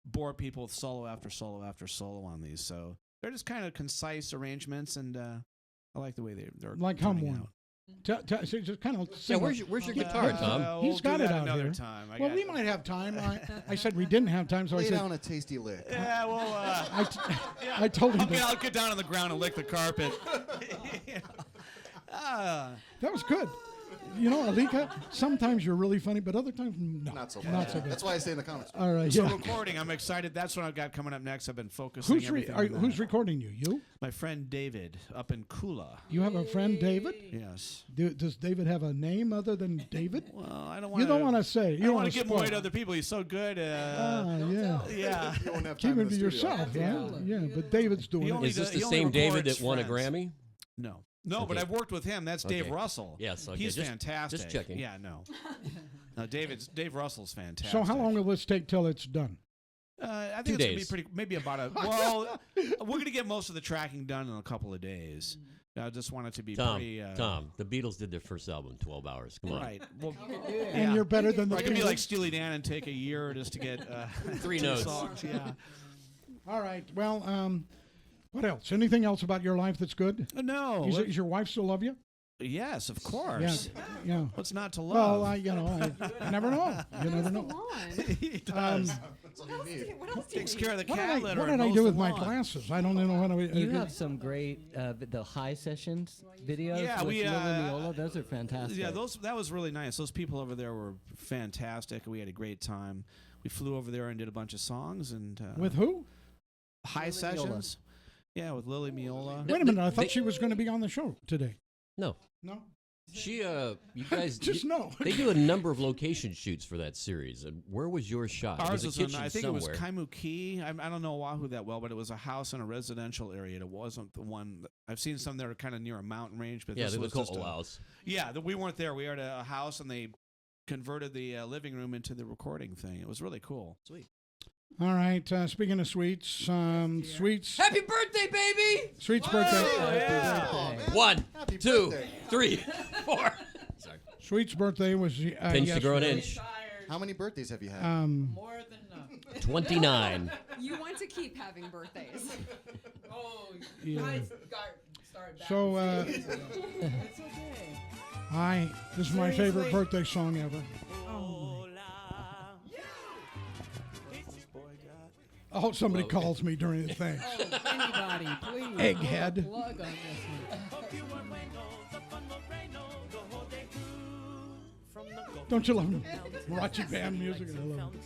Speaker 7: bore people with solo after solo after solo on these, so they're just kind of concise arrangements, and I like the way they're
Speaker 2: Like hum
Speaker 7: turning
Speaker 2: one.
Speaker 7: out.
Speaker 2: So just kind of
Speaker 9: Yeah,
Speaker 2: sing
Speaker 9: where's your guitar, Tom?
Speaker 7: We'll
Speaker 2: He's got
Speaker 7: do
Speaker 2: it
Speaker 7: that
Speaker 2: out
Speaker 7: another
Speaker 2: here.
Speaker 7: time. I
Speaker 2: Well,
Speaker 7: got-
Speaker 2: we might have time. I said we didn't have time, so I
Speaker 8: Lay
Speaker 2: said
Speaker 8: down a tasty lick.
Speaker 7: Yeah, well,
Speaker 2: I told him
Speaker 7: I'll get down on the ground and lick the carpet.
Speaker 2: that was good. You know, Alika, sometimes you're really funny, but other times no.
Speaker 8: Not so
Speaker 2: Not
Speaker 8: bad.
Speaker 2: so good.
Speaker 8: That's why I say in the comments.
Speaker 2: All right,
Speaker 7: So
Speaker 2: yeah.
Speaker 7: recording, I'm excited. That's what I've got coming up next. I've been focusing. everything on
Speaker 2: Who's
Speaker 7: that.
Speaker 2: recording you? You?
Speaker 7: My friend David up in Kula.
Speaker 2: You have a friend, David?
Speaker 7: Yes.
Speaker 2: Does David have a name other than David?
Speaker 7: Well, I don't want.
Speaker 2: You don't want to say.
Speaker 7: I
Speaker 2: You
Speaker 7: don't want
Speaker 2: want
Speaker 7: to
Speaker 2: to
Speaker 7: give him away to other people. He's so good.
Speaker 2: Yeah.
Speaker 7: Yeah.
Speaker 8: You won't have time
Speaker 2: Keep
Speaker 8: in
Speaker 2: him
Speaker 8: the
Speaker 2: to
Speaker 8: studio.
Speaker 2: yourself, right? Yeah, but David's doing
Speaker 7: He
Speaker 2: it.
Speaker 7: only
Speaker 9: Is this
Speaker 7: does-
Speaker 9: the
Speaker 7: he only
Speaker 9: same David
Speaker 7: records
Speaker 9: that won a
Speaker 7: friends.
Speaker 9: Grammy?
Speaker 7: No, but
Speaker 9: Okay.
Speaker 7: I've worked with him. That's Dave
Speaker 9: Okay.
Speaker 7: Russell.
Speaker 9: Yes, okay,
Speaker 7: He's
Speaker 9: just-
Speaker 7: fantastic.
Speaker 9: just checking.
Speaker 7: Yeah, no. No, Dave Russell's fantastic.
Speaker 2: So how long will this take till it's done?
Speaker 7: I
Speaker 9: 2
Speaker 7: think it's gonna be
Speaker 9: days.
Speaker 7: pretty. Maybe about a. Well, we're gonna get most of the tracking done in a couple of days. I just want it to be
Speaker 9: Tom,
Speaker 7: pretty.
Speaker 9: Tom, the Beatles did their first album 12 hours. Come on.
Speaker 7: Right. Well,
Speaker 2: And you're better than the
Speaker 7: I could be
Speaker 2: Beatles.
Speaker 7: like Steely Dan and take a year just to get
Speaker 9: 3
Speaker 7: 2
Speaker 9: notes.
Speaker 7: songs. Yeah.
Speaker 2: All right. Well, what else? Anything else about your life that's good?
Speaker 7: No.
Speaker 2: Is your wife still love you?
Speaker 7: Yes, of
Speaker 2: Yeah.
Speaker 7: course.
Speaker 2: Yeah.
Speaker 7: What's not to
Speaker 2: Well,
Speaker 7: love?
Speaker 2: you never know. You never know.
Speaker 5: Lawn.
Speaker 7: He does.
Speaker 8: That's all you need.
Speaker 5: What else do you
Speaker 7: Takes
Speaker 5: need?
Speaker 7: care of the
Speaker 2: What
Speaker 7: cat
Speaker 2: did
Speaker 7: litter.
Speaker 2: I
Speaker 7: and
Speaker 2: do
Speaker 7: mows
Speaker 2: with
Speaker 7: the
Speaker 2: my
Speaker 7: lawn.
Speaker 2: glasses? I don't know what I.
Speaker 4: You have some great the high sessions videos
Speaker 7: Yeah,
Speaker 4: with
Speaker 7: we,
Speaker 4: Lily Miola. Those are fantastic.
Speaker 7: Yeah, that was really nice. Those people over there were fantastic. We had a great time. We flew over there and did a bunch of songs and
Speaker 2: With who?
Speaker 7: high
Speaker 4: Lily
Speaker 7: sessions. Yeah, with Lily Miola.
Speaker 2: Wait a minute. I thought she was going to be on the show today.
Speaker 9: No.
Speaker 2: No.
Speaker 9: She, you guys,
Speaker 2: Just no.
Speaker 9: they do a number of location shoots for that series. And where was your shot?
Speaker 7: Ours
Speaker 9: it
Speaker 7: was
Speaker 9: was a
Speaker 7: in,
Speaker 9: kitchen
Speaker 7: I think
Speaker 9: somewhere.
Speaker 7: it was Kaimuki. I don't know Oahu that well, but it was a house in a residential area. It wasn't the one. I've seen some that are kind of near a mountain range, but
Speaker 9: Yeah,
Speaker 7: this
Speaker 9: they
Speaker 7: was
Speaker 9: were
Speaker 7: just
Speaker 9: called
Speaker 7: a,
Speaker 9: Oahu's.
Speaker 7: yeah. We weren't there. We were at a house, and they converted the living room into the recording thing. It was really cool.
Speaker 9: Sweet.
Speaker 2: All right. Speaking of sweets, sweets.
Speaker 9: Happy birthday, baby!
Speaker 2: Sweets birthday.
Speaker 8: Oh, man.
Speaker 9: 1,
Speaker 8: Happy
Speaker 9: 2,
Speaker 8: birthday.
Speaker 9: 3, 4. Sorry.
Speaker 2: Sweets birthday was
Speaker 9: Pinch to grow an
Speaker 2: yesterday.
Speaker 9: inch.
Speaker 8: How many birthdays have you had?
Speaker 3: More than enough.
Speaker 9: 29.
Speaker 5: You want to keep having birthdays.
Speaker 3: Oh,
Speaker 2: Yeah.
Speaker 3: guys,
Speaker 2: So,
Speaker 3: It's okay.
Speaker 2: this is my favorite
Speaker 3: Seriously?
Speaker 2: birthday song ever.
Speaker 3: Oh,
Speaker 2: Oh, somebody calls me during the thing.
Speaker 3: anybody, please.
Speaker 2: Egghead.
Speaker 3: Pull a plug on this one.
Speaker 2: Don't you love mariachi band music? I love it.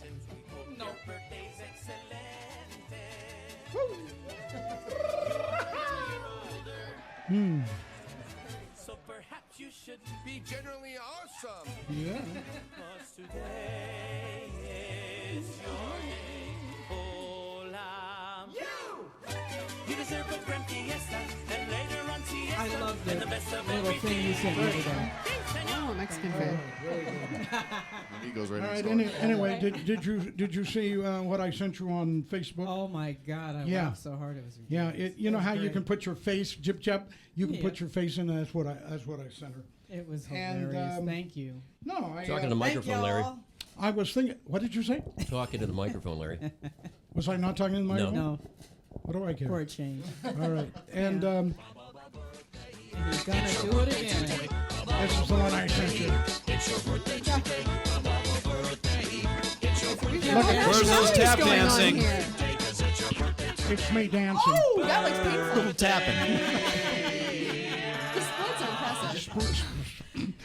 Speaker 10: So perhaps you should be generally awesome.
Speaker 2: Yeah.
Speaker 10: Today is your day. Hola. You deserve a grand fiesta and later on siesta.
Speaker 3: I love
Speaker 10: and
Speaker 3: the
Speaker 10: the best of
Speaker 3: little thing you sent me today.
Speaker 5: Oh, Mexican food.
Speaker 8: He goes right
Speaker 2: All right.
Speaker 8: in the store.
Speaker 2: Anyway, did you see what I sent you on Facebook?
Speaker 3: Oh my God, I
Speaker 2: Yeah.
Speaker 3: laughed so hard it was.
Speaker 2: Yeah.
Speaker 3: ridiculous.
Speaker 2: You know
Speaker 3: It was
Speaker 2: how you
Speaker 3: great.
Speaker 2: can put your face, Jip Jap. You can
Speaker 3: Yeah.
Speaker 2: put your face in. That's what I sent her.
Speaker 3: It was
Speaker 2: And,
Speaker 3: hilarious. Thank you.
Speaker 2: No, I.
Speaker 9: Talking to the microphone, Larry.
Speaker 2: I was thinking. What did you say?
Speaker 9: Talking to the microphone, Larry.
Speaker 2: Was I not talking to the microphone?
Speaker 3: No,
Speaker 2: What do I care?
Speaker 3: for a change.
Speaker 2: All right. And
Speaker 3: He's gonna do it again.
Speaker 2: this is the one I sent you.
Speaker 7: Where's those tap dancing?
Speaker 2: It's me dancing.
Speaker 5: Oh, that looks painful.
Speaker 7: Little tapping.
Speaker 5: The splits are impressive.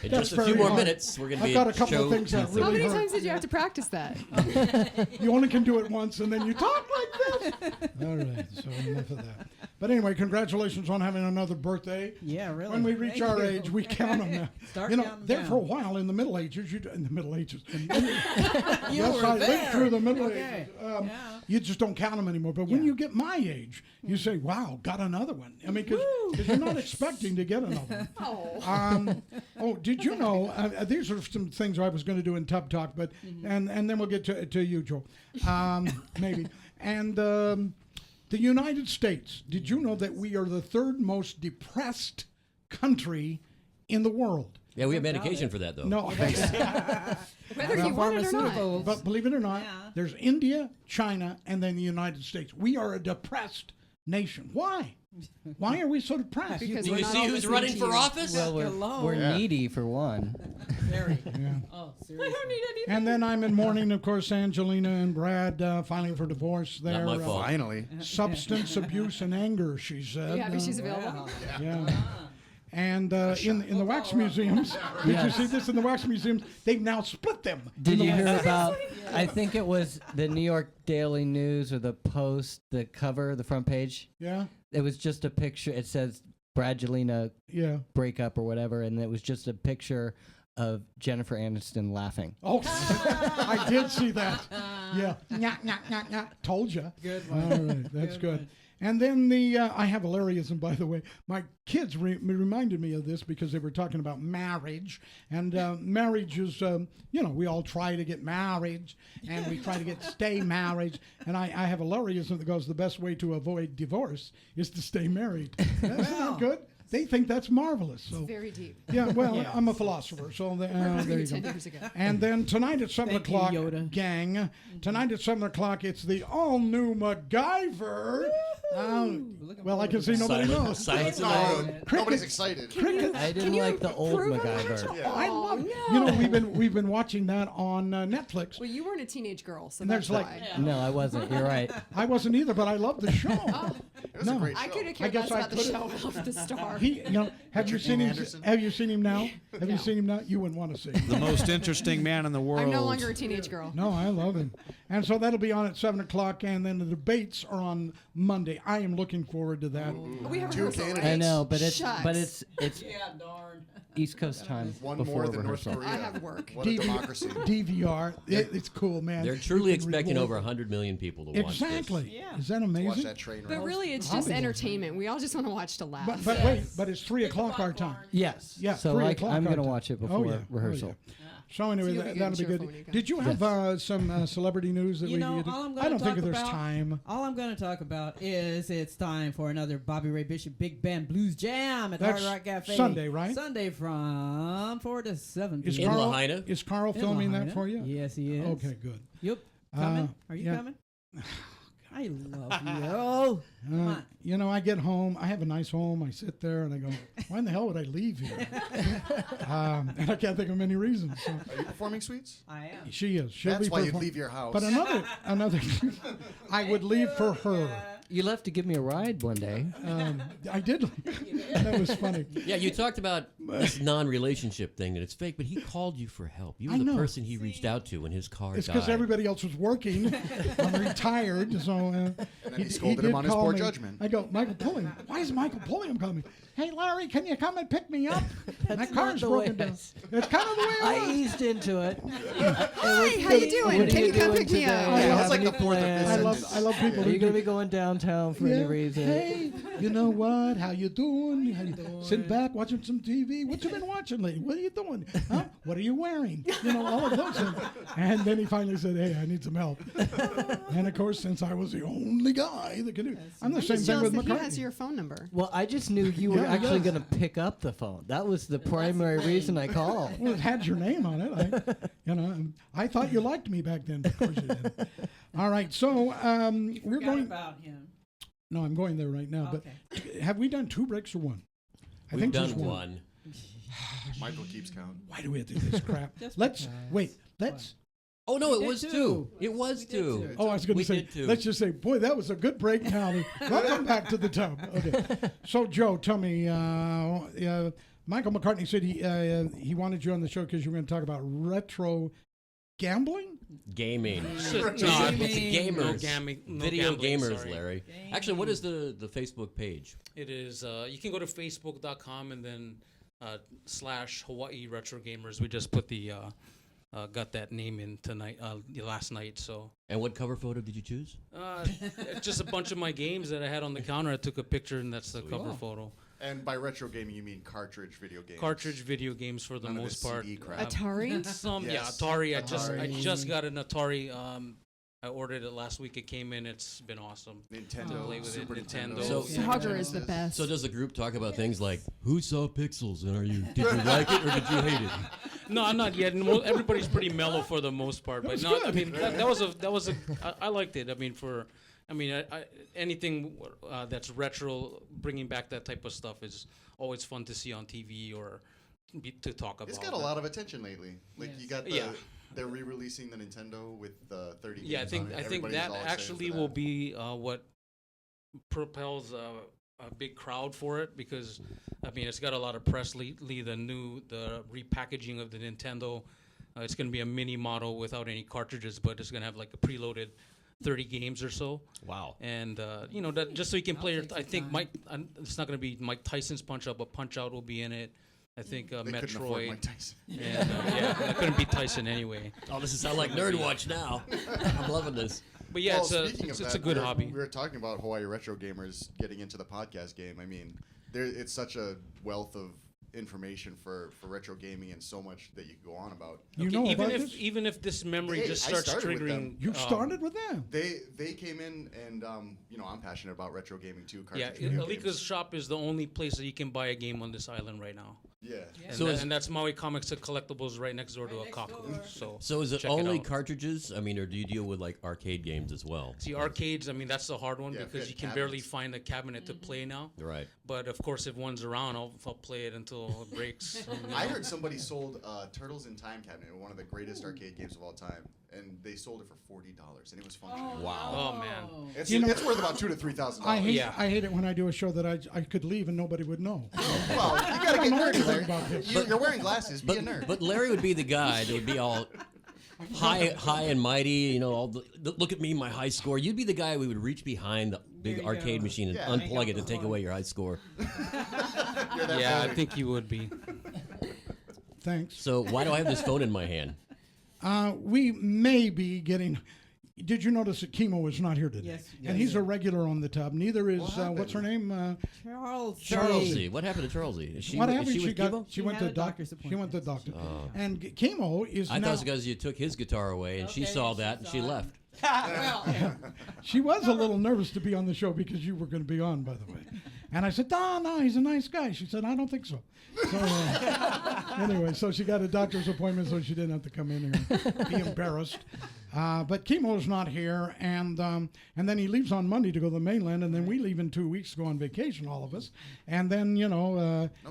Speaker 9: In
Speaker 2: That's
Speaker 9: just a few
Speaker 2: very
Speaker 9: more
Speaker 2: hard.
Speaker 9: minutes, we're going to
Speaker 2: I've
Speaker 9: be
Speaker 2: got
Speaker 9: at
Speaker 2: a couple
Speaker 9: show
Speaker 2: of things that
Speaker 9: 230.
Speaker 5: How
Speaker 2: really
Speaker 5: many
Speaker 2: hurt.
Speaker 5: times did you have to practice that?
Speaker 2: You only can do it once, and then you talk like this. All right, so enough of that. But anyway, congratulations on having another birthday.
Speaker 3: Yeah, really.
Speaker 2: When we reach
Speaker 3: Thank
Speaker 2: our
Speaker 3: you.
Speaker 2: age, we count them now.
Speaker 3: Start
Speaker 2: You know,
Speaker 3: counting
Speaker 2: there
Speaker 3: down.
Speaker 2: for a while in the Middle Ages, in the Middle Ages.
Speaker 3: You
Speaker 2: yes,
Speaker 3: were
Speaker 2: I lived
Speaker 3: there.
Speaker 2: through the Middle
Speaker 3: Okay.
Speaker 2: Ages.
Speaker 3: Yeah.
Speaker 2: You just don't count them anymore. But when
Speaker 3: Yeah.
Speaker 2: you get my age, you say, "Wow, got another one." I mean, because you're not expecting to get another one. Oh, did you know? These are some things I was going to do in Tub Talk, but and then we'll get to you, Joe, maybe. And the United States. Did you know that we are the third most depressed country in the world?
Speaker 9: Yeah, we have medication for that, though.
Speaker 2: No,
Speaker 5: Whether you want it or not.
Speaker 3: Pharmaceuticals.
Speaker 2: but believe it or not,
Speaker 3: Yeah.
Speaker 2: there's India, China, and then the United States. We are a depressed nation. Why? Why are we so depressed?
Speaker 5: Because
Speaker 9: Do
Speaker 5: we're
Speaker 9: you
Speaker 5: not
Speaker 9: see
Speaker 5: all
Speaker 9: who's
Speaker 5: listening
Speaker 9: running
Speaker 5: to
Speaker 9: for
Speaker 5: you.
Speaker 9: office?
Speaker 4: Well,
Speaker 3: alone.
Speaker 4: we're
Speaker 8: Yeah.
Speaker 4: needy for one.
Speaker 3: Very.
Speaker 2: Yeah.
Speaker 3: Oh, seriously.
Speaker 2: And then I'm in mourning, of course, Angelina and Brad filing for divorce. There,
Speaker 9: Not my fault.
Speaker 8: Finally.
Speaker 2: substance abuse and anger. She said.
Speaker 5: Are you happy she's available?
Speaker 2: Yeah. And in the wax museums, did you see this in the wax museums? They've now split them.
Speaker 4: Did
Speaker 2: in the
Speaker 4: you
Speaker 2: wax-
Speaker 4: hear about? I think it was the New York Daily News or the Post, the cover, the front page.
Speaker 2: Yeah,
Speaker 4: It was just a picture. It says Bradgelina
Speaker 2: yeah.
Speaker 4: breakup or whatever, and it was just a picture of Jennifer Aniston laughing.
Speaker 2: Oh, I did see that. Yeah. Nyah, nyah, nyah, nyah. Told you.
Speaker 3: Good
Speaker 2: All
Speaker 3: one.
Speaker 2: right, that's
Speaker 3: Good
Speaker 2: good.
Speaker 3: one.
Speaker 2: And then the I have Hilaryism, by the way. My kids reminded me of this because they were talking about marriage, and marriage is we all try to get married, and we try to stay married. And I have Hilaryism that goes, the best way to avoid divorce is to stay married. Isn't that good? They think that's marvelous. So
Speaker 5: Very deep.
Speaker 2: yeah, well, I'm a philosopher, so there you
Speaker 5: 10
Speaker 2: go.
Speaker 5: years ago.
Speaker 2: And then tonight at 7
Speaker 3: Thank you,
Speaker 2: o'clock,
Speaker 3: Yoda.
Speaker 2: gang, tonight at 7 o'clock, it's the all-new MacGyver. Well, I can see nobody
Speaker 9: Silent-
Speaker 2: knows.
Speaker 9: silence in the
Speaker 8: No,
Speaker 9: room.
Speaker 8: nobody's excited.
Speaker 2: Cricket.
Speaker 4: I didn't like the old
Speaker 5: prove it?
Speaker 4: MacGyver.
Speaker 8: Yeah.
Speaker 2: I love it. You know, we've been watching that on Netflix.
Speaker 5: Well, you weren't a teenage girl, so
Speaker 2: And
Speaker 5: that's
Speaker 2: there's
Speaker 5: why.
Speaker 4: No, I wasn't. You're right.
Speaker 2: I wasn't either, but I love the show.
Speaker 8: It was
Speaker 2: No.
Speaker 8: a great show.
Speaker 5: I could have
Speaker 2: I
Speaker 5: cared
Speaker 2: guess
Speaker 5: less
Speaker 2: I
Speaker 5: about the
Speaker 2: put it-
Speaker 5: show off the star.
Speaker 2: Have you
Speaker 8: Richard
Speaker 2: seen
Speaker 8: Dean
Speaker 2: him?
Speaker 8: Anderson?
Speaker 2: Have you seen him now? Have you
Speaker 5: No.
Speaker 2: seen him now? You wouldn't want to see him.
Speaker 7: The most interesting man in the world.
Speaker 5: I'm no longer a teenage girl.
Speaker 2: No, I love him. And so that'll be on at 7 o'clock, and then the debates are on Monday. I am looking forward to that.
Speaker 5: We have a
Speaker 8: Two
Speaker 5: rehearsal,
Speaker 8: candidates.
Speaker 5: right?
Speaker 4: I know, but it's
Speaker 5: Shucks.
Speaker 3: Yeah, darn.
Speaker 4: East Coast time
Speaker 8: One
Speaker 4: before
Speaker 8: more than
Speaker 4: rehearsal.
Speaker 8: North Korea.
Speaker 5: I have work.
Speaker 8: What a democracy.
Speaker 2: DVR. It's cool, man.
Speaker 9: They're
Speaker 2: You
Speaker 9: truly
Speaker 2: can
Speaker 9: expecting
Speaker 2: reward-
Speaker 9: over 100 million people to watch this.
Speaker 2: Exactly.
Speaker 3: Yeah.
Speaker 2: Is that
Speaker 8: Watch
Speaker 2: amazing?
Speaker 8: that train
Speaker 5: But
Speaker 8: wreck.
Speaker 5: really, it's
Speaker 2: I'll
Speaker 5: just
Speaker 2: be watching.
Speaker 5: entertainment. We all just want to watch to laugh.
Speaker 2: But wait, but it's 3 o'clock our time.
Speaker 4: Yes.
Speaker 2: Yeah,
Speaker 4: So
Speaker 2: 3
Speaker 4: like,
Speaker 2: o'clock
Speaker 4: I'm
Speaker 2: our
Speaker 4: going to
Speaker 2: time.
Speaker 4: watch it
Speaker 2: Oh,
Speaker 4: before
Speaker 2: yeah. Oh,
Speaker 4: rehearsal.
Speaker 2: yeah. So anyway,
Speaker 5: So you'll be good
Speaker 2: that'll
Speaker 5: and
Speaker 2: be
Speaker 5: cheerful when you
Speaker 2: good.
Speaker 5: go.
Speaker 2: Did you have some celebrity news that
Speaker 3: You
Speaker 2: we
Speaker 3: know,
Speaker 2: could do?
Speaker 3: all I'm
Speaker 2: I
Speaker 3: gonna
Speaker 2: don't think
Speaker 3: talk
Speaker 2: there's
Speaker 3: about-
Speaker 2: time.
Speaker 3: All I'm going to talk about is it's time for another Bobby Ray Bishop Big Band Blues Jam at
Speaker 2: That's
Speaker 3: Hard Rock Cafe.
Speaker 2: Sunday, right?
Speaker 3: Sunday from 4 to 7
Speaker 2: Is
Speaker 9: In
Speaker 3: p.m.
Speaker 2: Carl,
Speaker 9: Lahaina?
Speaker 2: is Carl
Speaker 3: In
Speaker 2: filming that
Speaker 3: Lahaina.
Speaker 2: for you?
Speaker 3: Yes, he is.
Speaker 2: Okay, good.
Speaker 3: Yep. Coming? Are you
Speaker 2: yeah.
Speaker 3: coming? I love you. Come on.
Speaker 2: You know, I get home. I have a nice home. I sit there and I go, why in the hell would I leave here? And I can't think of many reasons. So.
Speaker 8: Are you performing suites?
Speaker 3: I am.
Speaker 2: She is. She'll
Speaker 8: That's
Speaker 2: be
Speaker 8: why you
Speaker 2: perform-
Speaker 8: leave your house.
Speaker 2: But another, I would leave for her.
Speaker 4: You left to give me a ride one day.
Speaker 2: I did. That was funny.
Speaker 9: Yeah, you talked about this non-relationship thing that it's fake, but he called you for help. You
Speaker 2: I
Speaker 9: were the
Speaker 2: know.
Speaker 9: person he reached out to when his car
Speaker 2: It's
Speaker 9: died.
Speaker 2: because everybody else was working. I'm retired, so
Speaker 8: And then he scolded him
Speaker 2: did
Speaker 8: on his
Speaker 2: call
Speaker 8: poor
Speaker 2: me.
Speaker 8: judgment.
Speaker 2: I go, Michael Pulliam. Why is Michael Pulliam coming? Hey, Larry, can you come and pick me up? My
Speaker 4: That's
Speaker 2: car's
Speaker 4: not the way
Speaker 2: broken down.
Speaker 4: I
Speaker 2: It's kind of the way it
Speaker 4: I
Speaker 2: was.
Speaker 4: eased into it.
Speaker 5: Hi, how you doing?
Speaker 4: What are
Speaker 5: Can
Speaker 4: you
Speaker 5: you come
Speaker 4: doing
Speaker 5: pick me up?
Speaker 4: today?
Speaker 2: Yeah,
Speaker 8: it's like
Speaker 4: Have
Speaker 8: the
Speaker 4: any
Speaker 8: fourth or fifth
Speaker 4: plans?
Speaker 2: I love people
Speaker 4: Are
Speaker 2: who
Speaker 4: you going to
Speaker 2: do-
Speaker 4: be going downtown for any reason?
Speaker 2: Hey, you know what? How you doing? How you Sit back watching some TV. What you been watching lately? What are you doing? Huh? What are you wearing? You know, all of those things. And then he finally said, hey, I need some help. And of course, since I was the only guy that could do it, I'm the
Speaker 5: I'm
Speaker 2: same
Speaker 5: just
Speaker 2: thing
Speaker 5: jealous
Speaker 2: with
Speaker 5: that he
Speaker 2: McCartney.
Speaker 5: has your phone number.
Speaker 4: Well, I just knew you were
Speaker 2: Yeah,
Speaker 4: actually
Speaker 2: yes.
Speaker 4: going to pick up the phone. That was the primary reason I called.
Speaker 2: Well, it had your name on it. I thought you liked me back then. Of course you did. All right, so we're
Speaker 3: Forgot
Speaker 2: going.
Speaker 3: about him.
Speaker 2: No, I'm going there right now.
Speaker 3: Okay.
Speaker 2: But have we done 2 breaks or 1? I
Speaker 9: We've
Speaker 2: think
Speaker 9: done
Speaker 2: just
Speaker 9: one.
Speaker 8: Michael keeps count.
Speaker 2: Why do we have to do this crap?
Speaker 3: Just
Speaker 2: Let's
Speaker 3: because.
Speaker 2: wait. Let's.
Speaker 9: Oh no, it
Speaker 3: did
Speaker 9: was
Speaker 3: two.
Speaker 9: 2. It was
Speaker 3: We did
Speaker 9: 2.
Speaker 3: two.
Speaker 2: Oh, I was going
Speaker 9: We
Speaker 2: to say.
Speaker 9: did too.
Speaker 2: Let's just say, boy, that was a good break. Now, welcome back to the tub. Okay. So, Joe, tell me. Michael McCartney said he wanted you on the show because you were going to talk about retro gambling.
Speaker 9: Gaming.
Speaker 6: It's
Speaker 9: No,
Speaker 6: gaming.
Speaker 9: it's gamers.
Speaker 6: No gaming- no
Speaker 9: Video
Speaker 6: gambling,
Speaker 9: gamers,
Speaker 6: sorry.
Speaker 9: Larry. Actually, what is the Facebook page?
Speaker 6: It is. You can go to facebook.com and then / Hawaii Retro Gamers. We just put the got that name in tonight, last night. So
Speaker 9: And what cover photo did you choose?
Speaker 6: it's just a bunch of my games that I had on the counter. I took a picture, and that's the cover photo.
Speaker 8: And by retro gaming, you mean cartridge video games.
Speaker 6: Cartridge video games for the
Speaker 8: None of
Speaker 6: most
Speaker 8: this
Speaker 6: part.
Speaker 8: CD crap.
Speaker 5: Atari?
Speaker 6: Some
Speaker 8: Yes.
Speaker 6: Atari. I
Speaker 8: Atari.
Speaker 6: just got an Atari. I ordered it last week. It came in. It's been awesome.
Speaker 8: Nintendo,
Speaker 6: Play with it,
Speaker 8: Super
Speaker 6: Nintendo.
Speaker 8: Nintendo.
Speaker 9: So-
Speaker 8: Sega
Speaker 5: Hogger is the
Speaker 8: Genesis.
Speaker 5: best.
Speaker 9: So does the group talk about things like who saw Pixels and did you like it or did you hate it?
Speaker 6: No, I'm not yet. Everybody's pretty mellow for the most part, but
Speaker 2: was
Speaker 6: no,
Speaker 2: good.
Speaker 6: I mean that was a. I liked it. I mean anything that's retro, bringing back that type of stuff is always fun to see on TV or to talk about.
Speaker 8: It's got a lot of attention lately. Like you got the,
Speaker 6: Yeah.
Speaker 8: they're re-releasing the Nintendo with the 30
Speaker 6: Yeah, I
Speaker 8: games
Speaker 6: think
Speaker 8: on it.
Speaker 6: I think
Speaker 8: Everybody's
Speaker 6: that
Speaker 8: all excited
Speaker 6: actually
Speaker 8: for
Speaker 6: will
Speaker 8: that.
Speaker 6: be what propels a big crowd for it because I mean it's got a lot of press lately. The repackaging of the Nintendo. It's going to be a mini model without any cartridges, but it's going to have like a preloaded 30 games or so.
Speaker 9: Wow.
Speaker 6: And that just so you can play your. I think it's not going to be Mike Tyson's Punch Out, but Punch Out will be in it. I think
Speaker 8: They couldn't afford
Speaker 6: Metroid.
Speaker 8: Mike Tyson.
Speaker 6: And I couldn't beat Tyson anyway.
Speaker 9: Oh, this is sound like Nerd Watch now. I'm loving this.
Speaker 6: But yeah,
Speaker 8: Well,
Speaker 6: it's
Speaker 8: speaking of
Speaker 6: a
Speaker 8: that,
Speaker 6: good
Speaker 8: we were-
Speaker 6: hobby.
Speaker 8: We were talking about Hawaii Retro Gamers getting into the podcast game. I mean, it's such a wealth of information for retro gaming and so much that you could go on about.
Speaker 2: You
Speaker 6: Okay,
Speaker 2: know
Speaker 6: even
Speaker 2: about
Speaker 6: if
Speaker 2: this?
Speaker 6: even if this memory
Speaker 8: Hey,
Speaker 6: just
Speaker 8: I
Speaker 6: starts
Speaker 8: started with
Speaker 6: triggering.
Speaker 8: them.
Speaker 2: You started with them.
Speaker 8: They came in and I'm passionate about retro gaming too.
Speaker 6: Yeah,
Speaker 8: Cartridge video
Speaker 6: Alika's
Speaker 8: games.
Speaker 6: shop is the only place that you can buy a game on this island right now.
Speaker 8: Yeah.
Speaker 6: And,
Speaker 9: So is-
Speaker 6: and that's Maui Comics and Collectibles right next door to Akaku.
Speaker 9: So is it
Speaker 6: check
Speaker 9: only
Speaker 6: out.
Speaker 9: cartridges? I mean, or do you deal with like arcade games as well?
Speaker 6: See, arcades, I mean, that's the hard one
Speaker 8: Yeah, if
Speaker 6: because
Speaker 8: you
Speaker 6: you
Speaker 8: had
Speaker 6: can barely
Speaker 8: cabinets.
Speaker 6: find a cabinet to play now.
Speaker 9: Right.
Speaker 6: But of course, if one's around, I'll play it until it breaks.
Speaker 8: I heard somebody sold Turtles in Time cabinet, one of the greatest arcade games of all time, and they sold it for $40, and it was functional.
Speaker 6: Oh man.
Speaker 8: It's,
Speaker 2: You know-
Speaker 8: it's worth about $2,000 to $3,000.
Speaker 2: I hate
Speaker 6: Yeah.
Speaker 2: I hate it when I do a show that I could leave and nobody would know.
Speaker 8: Well, you gotta
Speaker 2: I
Speaker 8: get
Speaker 2: don't know
Speaker 8: nerdy,
Speaker 2: anything
Speaker 8: Larry.
Speaker 2: about this.
Speaker 8: You're wearing glasses. Be a nerd.
Speaker 9: But Larry would be the guy that would be all high and mighty, all the look at me, my high score. You'd be the guy we would reach behind the big arcade machine and
Speaker 8: Yeah.
Speaker 9: unplug it and take away your high score.
Speaker 8: You're that
Speaker 6: Yeah, I
Speaker 8: guy.
Speaker 6: think you would be.
Speaker 2: Thanks.
Speaker 9: So why do I have this phone in my hand?
Speaker 2: We may be getting. Did you notice that Chemo is not here today?
Speaker 3: Yes,
Speaker 2: And he's a regular on the tub. Neither is what's her name?
Speaker 3: Charles.
Speaker 9: Charlesy. What happened to Charlesy? Is she,
Speaker 2: What
Speaker 9: is
Speaker 2: happened?
Speaker 9: she
Speaker 2: She
Speaker 9: with
Speaker 2: got.
Speaker 9: chemo?
Speaker 2: She
Speaker 3: He
Speaker 2: went
Speaker 3: had
Speaker 2: to
Speaker 3: a
Speaker 2: doc.
Speaker 3: doctor's
Speaker 2: She went to
Speaker 3: appointment.
Speaker 2: doctor. And Chemo is
Speaker 9: I
Speaker 2: now.
Speaker 9: thought it was because you took his guitar away and she
Speaker 3: Okay,
Speaker 9: saw
Speaker 3: she
Speaker 9: that and
Speaker 3: saw
Speaker 9: she
Speaker 3: it.
Speaker 9: left.
Speaker 2: She was a little nervous to be on the show because you were going to be on, by the way. And I said, no, he's a nice guy. She said, I don't think so. So anyway, so she got a doctor's appointment so she didn't have to come in here and be embarrassed. But Chemo's not here, and then he leaves on Monday to go to the mainland, and then we leave in 2 weeks to go on vacation, all of us. And then,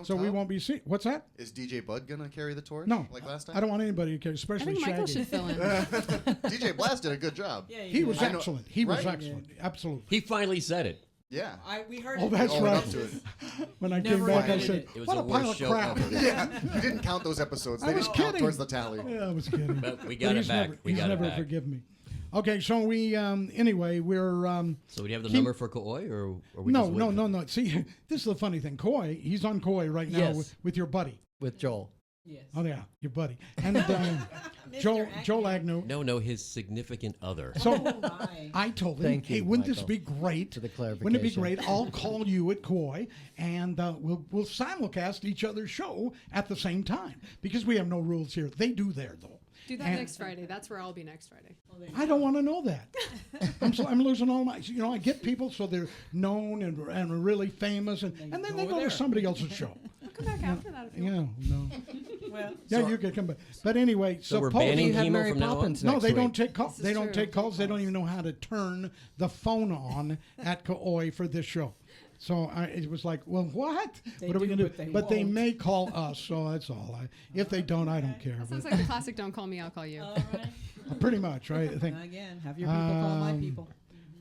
Speaker 2: so we
Speaker 8: Tom?
Speaker 2: won't be seen. What's that?
Speaker 8: Is DJ Bud gonna carry the torch?
Speaker 2: No.
Speaker 8: Like last time?
Speaker 2: I don't want anybody to carry,
Speaker 5: I
Speaker 2: especially
Speaker 5: think Michael
Speaker 2: Shaggy.
Speaker 5: should fill in.
Speaker 8: DJ Blast did a good job.
Speaker 2: He was
Speaker 8: I know-
Speaker 2: excellent. He was
Speaker 8: right?
Speaker 2: excellent. Absolutely.
Speaker 9: He finally said it.
Speaker 8: Yeah.
Speaker 3: We heard
Speaker 2: Oh,
Speaker 3: it.
Speaker 2: that's
Speaker 8: Owning
Speaker 2: right.
Speaker 8: up to it.
Speaker 2: When I
Speaker 3: Never
Speaker 2: came back, I
Speaker 3: admitted
Speaker 2: said,
Speaker 3: it.
Speaker 9: It was
Speaker 2: what
Speaker 9: the
Speaker 2: a pile
Speaker 9: worst
Speaker 2: of
Speaker 9: show
Speaker 2: crap.
Speaker 9: ever.
Speaker 8: Yeah. You didn't count those episodes.
Speaker 2: I
Speaker 8: They
Speaker 2: was
Speaker 8: didn't count
Speaker 2: kidding.
Speaker 8: towards the tally.
Speaker 2: Yeah, I was kidding.
Speaker 9: But we got it
Speaker 2: he's
Speaker 9: back.
Speaker 2: Never,
Speaker 9: We
Speaker 2: he's
Speaker 9: got it
Speaker 2: never
Speaker 9: back.
Speaker 2: forgive me. Okay, so we, anyway, we're,
Speaker 9: So we have the
Speaker 2: Keep-
Speaker 9: number for Koi, or we
Speaker 2: no,
Speaker 9: just
Speaker 2: no,
Speaker 9: waiting?
Speaker 2: no. See, this is the funny thing. Koi, he's on Koi right now
Speaker 4: Yes.
Speaker 2: with your buddy.
Speaker 4: With Joel.
Speaker 3: Yes.
Speaker 2: Oh, yeah, your buddy. And Joel Agnew.
Speaker 9: No, his significant other.
Speaker 2: So
Speaker 3: My.
Speaker 2: I told him,
Speaker 4: Thank
Speaker 2: hey,
Speaker 4: you,
Speaker 2: wouldn't this
Speaker 4: Michael,
Speaker 2: be great?
Speaker 4: for the
Speaker 2: Wouldn't it be
Speaker 4: clarification.
Speaker 2: great? I'll call you at Koi, and we'll simulcast each other's show at the same time because we have no rules here. They do there though.
Speaker 5: Do that
Speaker 2: And-
Speaker 5: next Friday. That's where I'll be next Friday.
Speaker 2: I don't want to know that. I'm losing all my. I get people so they're known and really famous, and then they go to somebody else's show.
Speaker 5: I'll come back after that if you
Speaker 2: Yeah,
Speaker 5: want.
Speaker 2: no.
Speaker 3: Well,
Speaker 2: Yeah, you could come back. But anyway,
Speaker 9: So we're
Speaker 2: suppose-
Speaker 9: banning
Speaker 4: You have
Speaker 9: chemo
Speaker 4: Mary
Speaker 9: from now on?
Speaker 4: Poppins
Speaker 2: No,
Speaker 4: next
Speaker 2: they
Speaker 4: week.
Speaker 2: don't take calls.
Speaker 5: This is
Speaker 2: They don't
Speaker 5: true.
Speaker 2: take calls. They don't even know how to turn the phone on at Koi for this show. So it was like, well, what?
Speaker 3: They
Speaker 2: What are we
Speaker 3: do,
Speaker 2: going to
Speaker 3: but they
Speaker 2: do? But they
Speaker 3: won't.
Speaker 2: may call us, so that's all. If they don't, I don't care.
Speaker 5: That sounds
Speaker 2: But
Speaker 5: like the classic "Don't call me, I'll call you."
Speaker 3: all right.
Speaker 2: pretty much, right? I think
Speaker 3: Again, have your people call my people.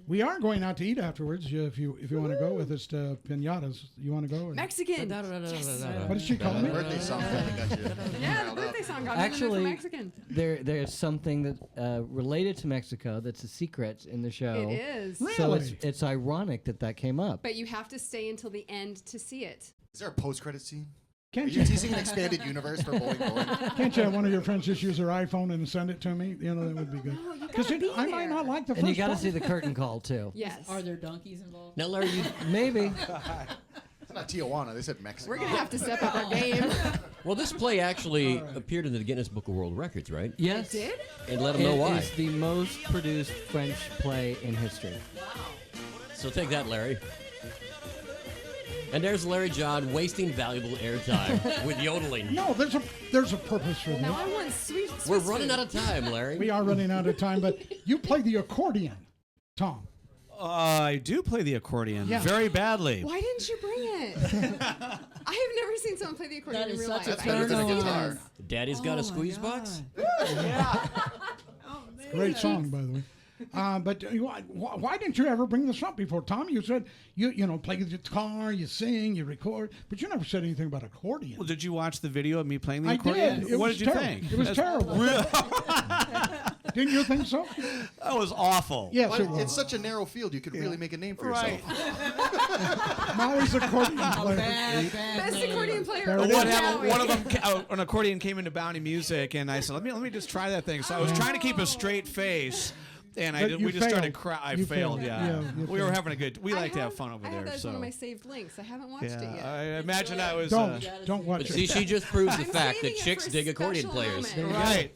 Speaker 2: we are going out to eat afterwards. If you want to go with us to Pinatas, you want to go? Or?
Speaker 5: Mexican.
Speaker 2: What did she call me?
Speaker 8: Birthday song kinda got you.
Speaker 5: Yeah,
Speaker 8: riled
Speaker 5: the
Speaker 8: up.
Speaker 5: birthday song got me
Speaker 4: Actually,
Speaker 5: for Mexican.
Speaker 4: There's something that related to Mexico that's a secret in the show.
Speaker 5: It is.
Speaker 4: So
Speaker 2: Really?
Speaker 4: it's ironic that came up.
Speaker 5: But you have to stay until the end to see it.
Speaker 8: Is there a post-credit scene? Are
Speaker 2: Can't
Speaker 8: you
Speaker 2: you?
Speaker 8: teasing an expanded universe for Bowling Bowling?
Speaker 2: Can't you have one of your friends just use their iPhone and send it to me? That would be good.
Speaker 5: No, you
Speaker 2: Because
Speaker 5: gotta be
Speaker 2: I might
Speaker 5: there.
Speaker 2: not like the
Speaker 4: And you
Speaker 2: first
Speaker 4: got to
Speaker 2: part.
Speaker 4: see the curtain call too.
Speaker 5: Yes.
Speaker 3: Are there donkeys involved?
Speaker 9: Now, Larry, you,
Speaker 4: Maybe.
Speaker 8: It's not Tijuana. They said Mexico.
Speaker 5: We're gonna have to step up our game.
Speaker 9: well, this play actually appeared in the Guinness Book of World Records, right?
Speaker 4: Yes.
Speaker 5: Did?
Speaker 9: And let them know
Speaker 4: It
Speaker 9: why.
Speaker 4: is the most produced French play in history.
Speaker 9: So take that, Larry. And there's Larry John wasting valuable airtime with yodeling.
Speaker 2: No, there's a purpose for
Speaker 5: Now
Speaker 2: this.
Speaker 5: I want sweet.
Speaker 9: We're running out of time, Larry.
Speaker 2: We are running out of time, but you play the accordion, Tom.
Speaker 7: I do play the accordion
Speaker 2: Yeah.
Speaker 7: very badly.
Speaker 5: Why didn't you bring it? I have never seen someone play the accordion
Speaker 3: That
Speaker 5: in
Speaker 3: is
Speaker 5: real
Speaker 3: such
Speaker 5: life.
Speaker 3: a
Speaker 5: I
Speaker 8: better
Speaker 5: need
Speaker 8: than a
Speaker 5: to see
Speaker 8: guitar.
Speaker 5: this.
Speaker 9: Daddy's got a squeeze box.
Speaker 2: Great song, by the way. But why didn't you ever bring this up before, Tom? You said you play the guitar, you sing, you record, but you never said anything about accordion.
Speaker 7: Well, did you watch the video of me playing the
Speaker 2: I
Speaker 7: accordion?
Speaker 2: did. It
Speaker 7: What
Speaker 2: was
Speaker 7: did you
Speaker 2: terrible.
Speaker 7: think?
Speaker 2: It was terrible. Didn't you think so?
Speaker 7: That was awful.
Speaker 2: Yes,
Speaker 8: Well,
Speaker 2: it was.
Speaker 8: it's such a narrow field. You could really make a name for
Speaker 7: Right.
Speaker 8: yourself.
Speaker 2: Maui's accordion player.
Speaker 5: Best accordion player.
Speaker 2: There
Speaker 5: of
Speaker 2: it
Speaker 7: What
Speaker 2: is.
Speaker 7: happened? One of them, an accordion came into Bounty Music, and I said, "Let me just try that thing." So I was trying to keep a straight face, and
Speaker 2: But you
Speaker 7: we just started
Speaker 2: failed.
Speaker 7: crying. I
Speaker 2: You
Speaker 7: failed.
Speaker 2: failed.
Speaker 7: Yeah,
Speaker 2: Yeah, you
Speaker 7: we were
Speaker 2: failed.
Speaker 7: having a good. We like to have fun over
Speaker 5: I have
Speaker 7: there.
Speaker 5: that as
Speaker 7: So
Speaker 5: one of my saved links. I haven't watched it yet.
Speaker 7: yeah, I imagine I was
Speaker 2: Don't watch
Speaker 9: But
Speaker 2: it.
Speaker 9: see, she just proves the
Speaker 5: I'm
Speaker 9: fact
Speaker 5: saving
Speaker 9: that
Speaker 5: it
Speaker 9: chicks
Speaker 5: for a
Speaker 9: dig accordion
Speaker 5: special
Speaker 9: players.
Speaker 5: moment.
Speaker 7: right.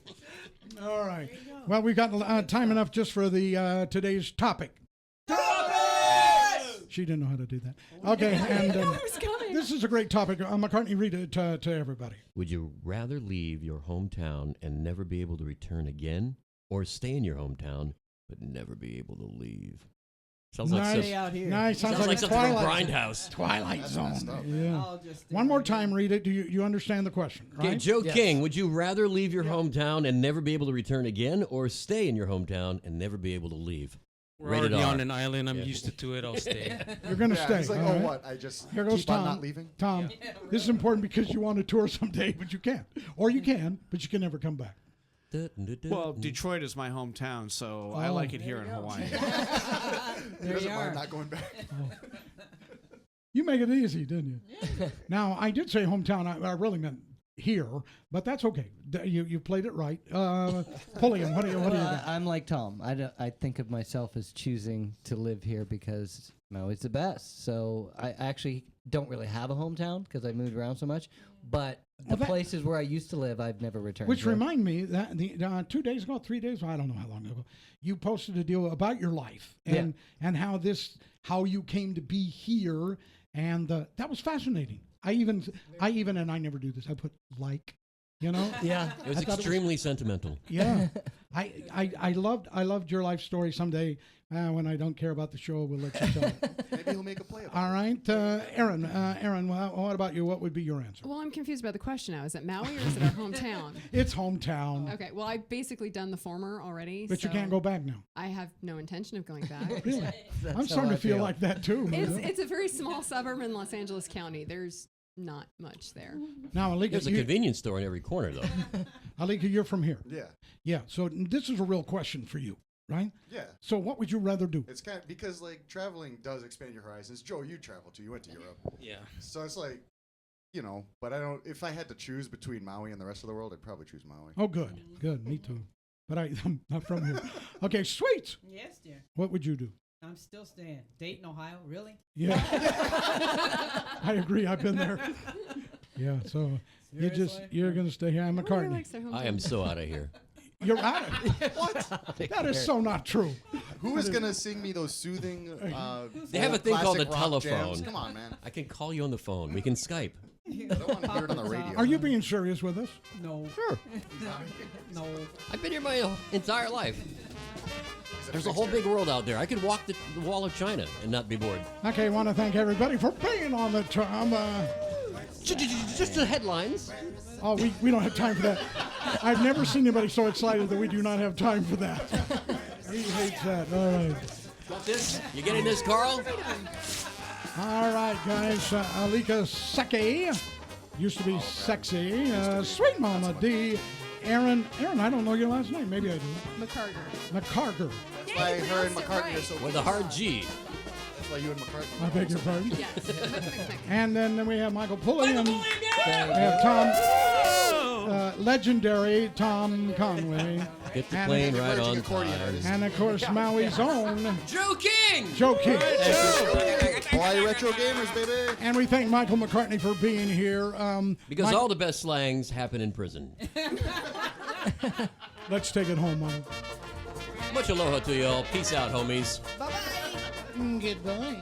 Speaker 2: All right. Well, we've got time enough just for the today's topic. She didn't know how to do that. Okay, and
Speaker 5: It was coming.
Speaker 2: this is a great topic. McCartney, read it to everybody.
Speaker 9: Would you rather leave your hometown and never be able to return again, or stay in your hometown but never be able to leave? Sounds like
Speaker 2: Nice.
Speaker 3: Stay out here.
Speaker 2: Nice.
Speaker 9: Sounds
Speaker 2: Sounds
Speaker 9: like something from
Speaker 2: Twilight.
Speaker 9: Grindhouse.
Speaker 2: Twilight
Speaker 8: That's
Speaker 2: Zone.
Speaker 8: messed up.
Speaker 2: Yeah.
Speaker 3: I'll just stay
Speaker 2: One more
Speaker 3: right
Speaker 2: time, read it. Do you understand the question?
Speaker 9: Okay,
Speaker 2: Right?
Speaker 9: Joe
Speaker 4: Yes.
Speaker 9: King, would you rather leave your hometown and never be able to return again, or stay in your hometown and never be able to leave?
Speaker 6: We're
Speaker 9: Rated
Speaker 6: already
Speaker 9: R.
Speaker 6: on an island. I'm
Speaker 9: Yeah.
Speaker 6: used to it. I'll stay.
Speaker 2: You're going to
Speaker 8: Yeah,
Speaker 2: stay.
Speaker 8: he's like,
Speaker 2: all
Speaker 8: oh,
Speaker 2: right?
Speaker 8: what? I just
Speaker 2: Here goes
Speaker 8: keep
Speaker 2: Tom.
Speaker 8: on not leaving?
Speaker 2: Tom, this is important because you want to tour someday, but you can't. Or you can, but you can never come back.
Speaker 7: Well, Detroit is my hometown, so I
Speaker 2: Oh.
Speaker 7: like it here in Hawaii.
Speaker 8: He
Speaker 3: There
Speaker 8: doesn't
Speaker 3: you
Speaker 8: mind
Speaker 3: are.
Speaker 8: not going back.
Speaker 2: You make it easy, didn't you? Now, I did say hometown. I really meant here, but that's okay. You played it right. Pulliam, what do you got?
Speaker 4: I'm like Tom. I think of myself as choosing to live here because Maui's the best. So I actually don't really have a hometown because I moved around so much. But the
Speaker 2: Well, that-
Speaker 4: places where I used to live, I've never returned
Speaker 2: Which
Speaker 4: to.
Speaker 2: remind me that 2 days ago, 3 days, I don't know how long ago, you posted a deal about your life and how you came to be here, and that was fascinating. I even and I never do this. I put like,
Speaker 4: Yeah.
Speaker 9: It was
Speaker 2: I thought it was-
Speaker 9: extremely sentimental.
Speaker 2: yeah. I loved your life story. Someday, when I don't care about the show, we'll let you tell it.
Speaker 8: Maybe he'll make a play about
Speaker 2: All right, Aaron. Aaron, what about you? What would be your answer?
Speaker 5: Well, I'm confused about the question now. Is it Maui or is it our hometown?
Speaker 2: It's hometown.
Speaker 5: Okay, well, I've basically done the former already.
Speaker 2: But you
Speaker 5: so
Speaker 2: can't go back now.
Speaker 5: I have no intention of going back.
Speaker 2: Really?
Speaker 4: That's
Speaker 2: I'm
Speaker 4: how
Speaker 2: starting
Speaker 4: I
Speaker 2: to feel like that too.
Speaker 5: It's a very small suburb in Los Angeles County. There's not much there.
Speaker 2: Now, Alika,
Speaker 9: There's a convenience store in every corner, though.
Speaker 2: Alika, you're from here.
Speaker 8: Yeah.
Speaker 2: Yeah. So this is a real question for you, right?
Speaker 8: Yeah.
Speaker 2: So what would you rather do?
Speaker 8: It's kind of because like traveling does expand your horizons. Joe, you traveled too. You went to Europe.
Speaker 6: Yeah.
Speaker 8: So it's like, you know, but I don't. If I had to choose between Maui and the rest of the world, I'd probably choose Maui.
Speaker 2: Oh, good. Good. Me too. But I'm not from here. Okay, sweet.
Speaker 3: Yes, dear.
Speaker 2: What would you do?
Speaker 3: I'm still staying. Dayton, Ohio. Really?
Speaker 2: Yeah. I agree. I've been there. Yeah. So you're going to stay here. I'm
Speaker 5: Everybody
Speaker 2: McCartney.
Speaker 5: likes their hometown.
Speaker 9: I am so out of here.
Speaker 2: You're out of it. What? That is so not true.
Speaker 8: Who is gonna sing me those soothing?
Speaker 9: They have a thing called the
Speaker 8: classic rock
Speaker 9: telephone.
Speaker 8: jams? Come on, man.
Speaker 9: I can call you on the phone. We can Skype.
Speaker 8: I don't want to hear it on the radio.
Speaker 2: Are you being serious with us?
Speaker 3: No.
Speaker 9: Sure.
Speaker 3: No.
Speaker 9: I've been here my entire life. There's a whole big world out there. I could walk the wall of China and not be bored.
Speaker 2: Okay, I want to thank everybody for being on the Tom.
Speaker 9: Just the headlines.
Speaker 2: Oh, we don't have time for that. I've never seen anybody so excited that we do not have time for that. He hates that. All right.
Speaker 9: Got this? You getting this, Carl?
Speaker 2: All right, guys. Alika Seki used to be sexy. Sweet Mama D. Aaron, I don't know your last name. Maybe I do.
Speaker 5: McCarter.
Speaker 2: McCarter.
Speaker 8: That's why her and McCartney are so.
Speaker 9: With a hard G.
Speaker 8: That's why you and McCartney.
Speaker 2: I beg your pardon.
Speaker 5: Yes.
Speaker 2: And then we have Michael Pulley and we have Tom, legendary Tom Conway.
Speaker 9: Get the
Speaker 2: And-
Speaker 9: plane
Speaker 8: and
Speaker 9: right
Speaker 8: emerging
Speaker 9: on
Speaker 8: accordion
Speaker 9: time.
Speaker 8: artist.
Speaker 2: And of course, Maui's own
Speaker 9: Joe King!
Speaker 2: Joe King.
Speaker 8: Hawaii Retro Gamers, baby.
Speaker 2: And we thank Michael McCartney for being here.
Speaker 9: Because
Speaker 2: Mike-
Speaker 9: all the best slangs happen in prison.
Speaker 2: Let's take it home, Michael.
Speaker 9: Much aloha to y'all. Peace out, homies.
Speaker 2: Goodbye.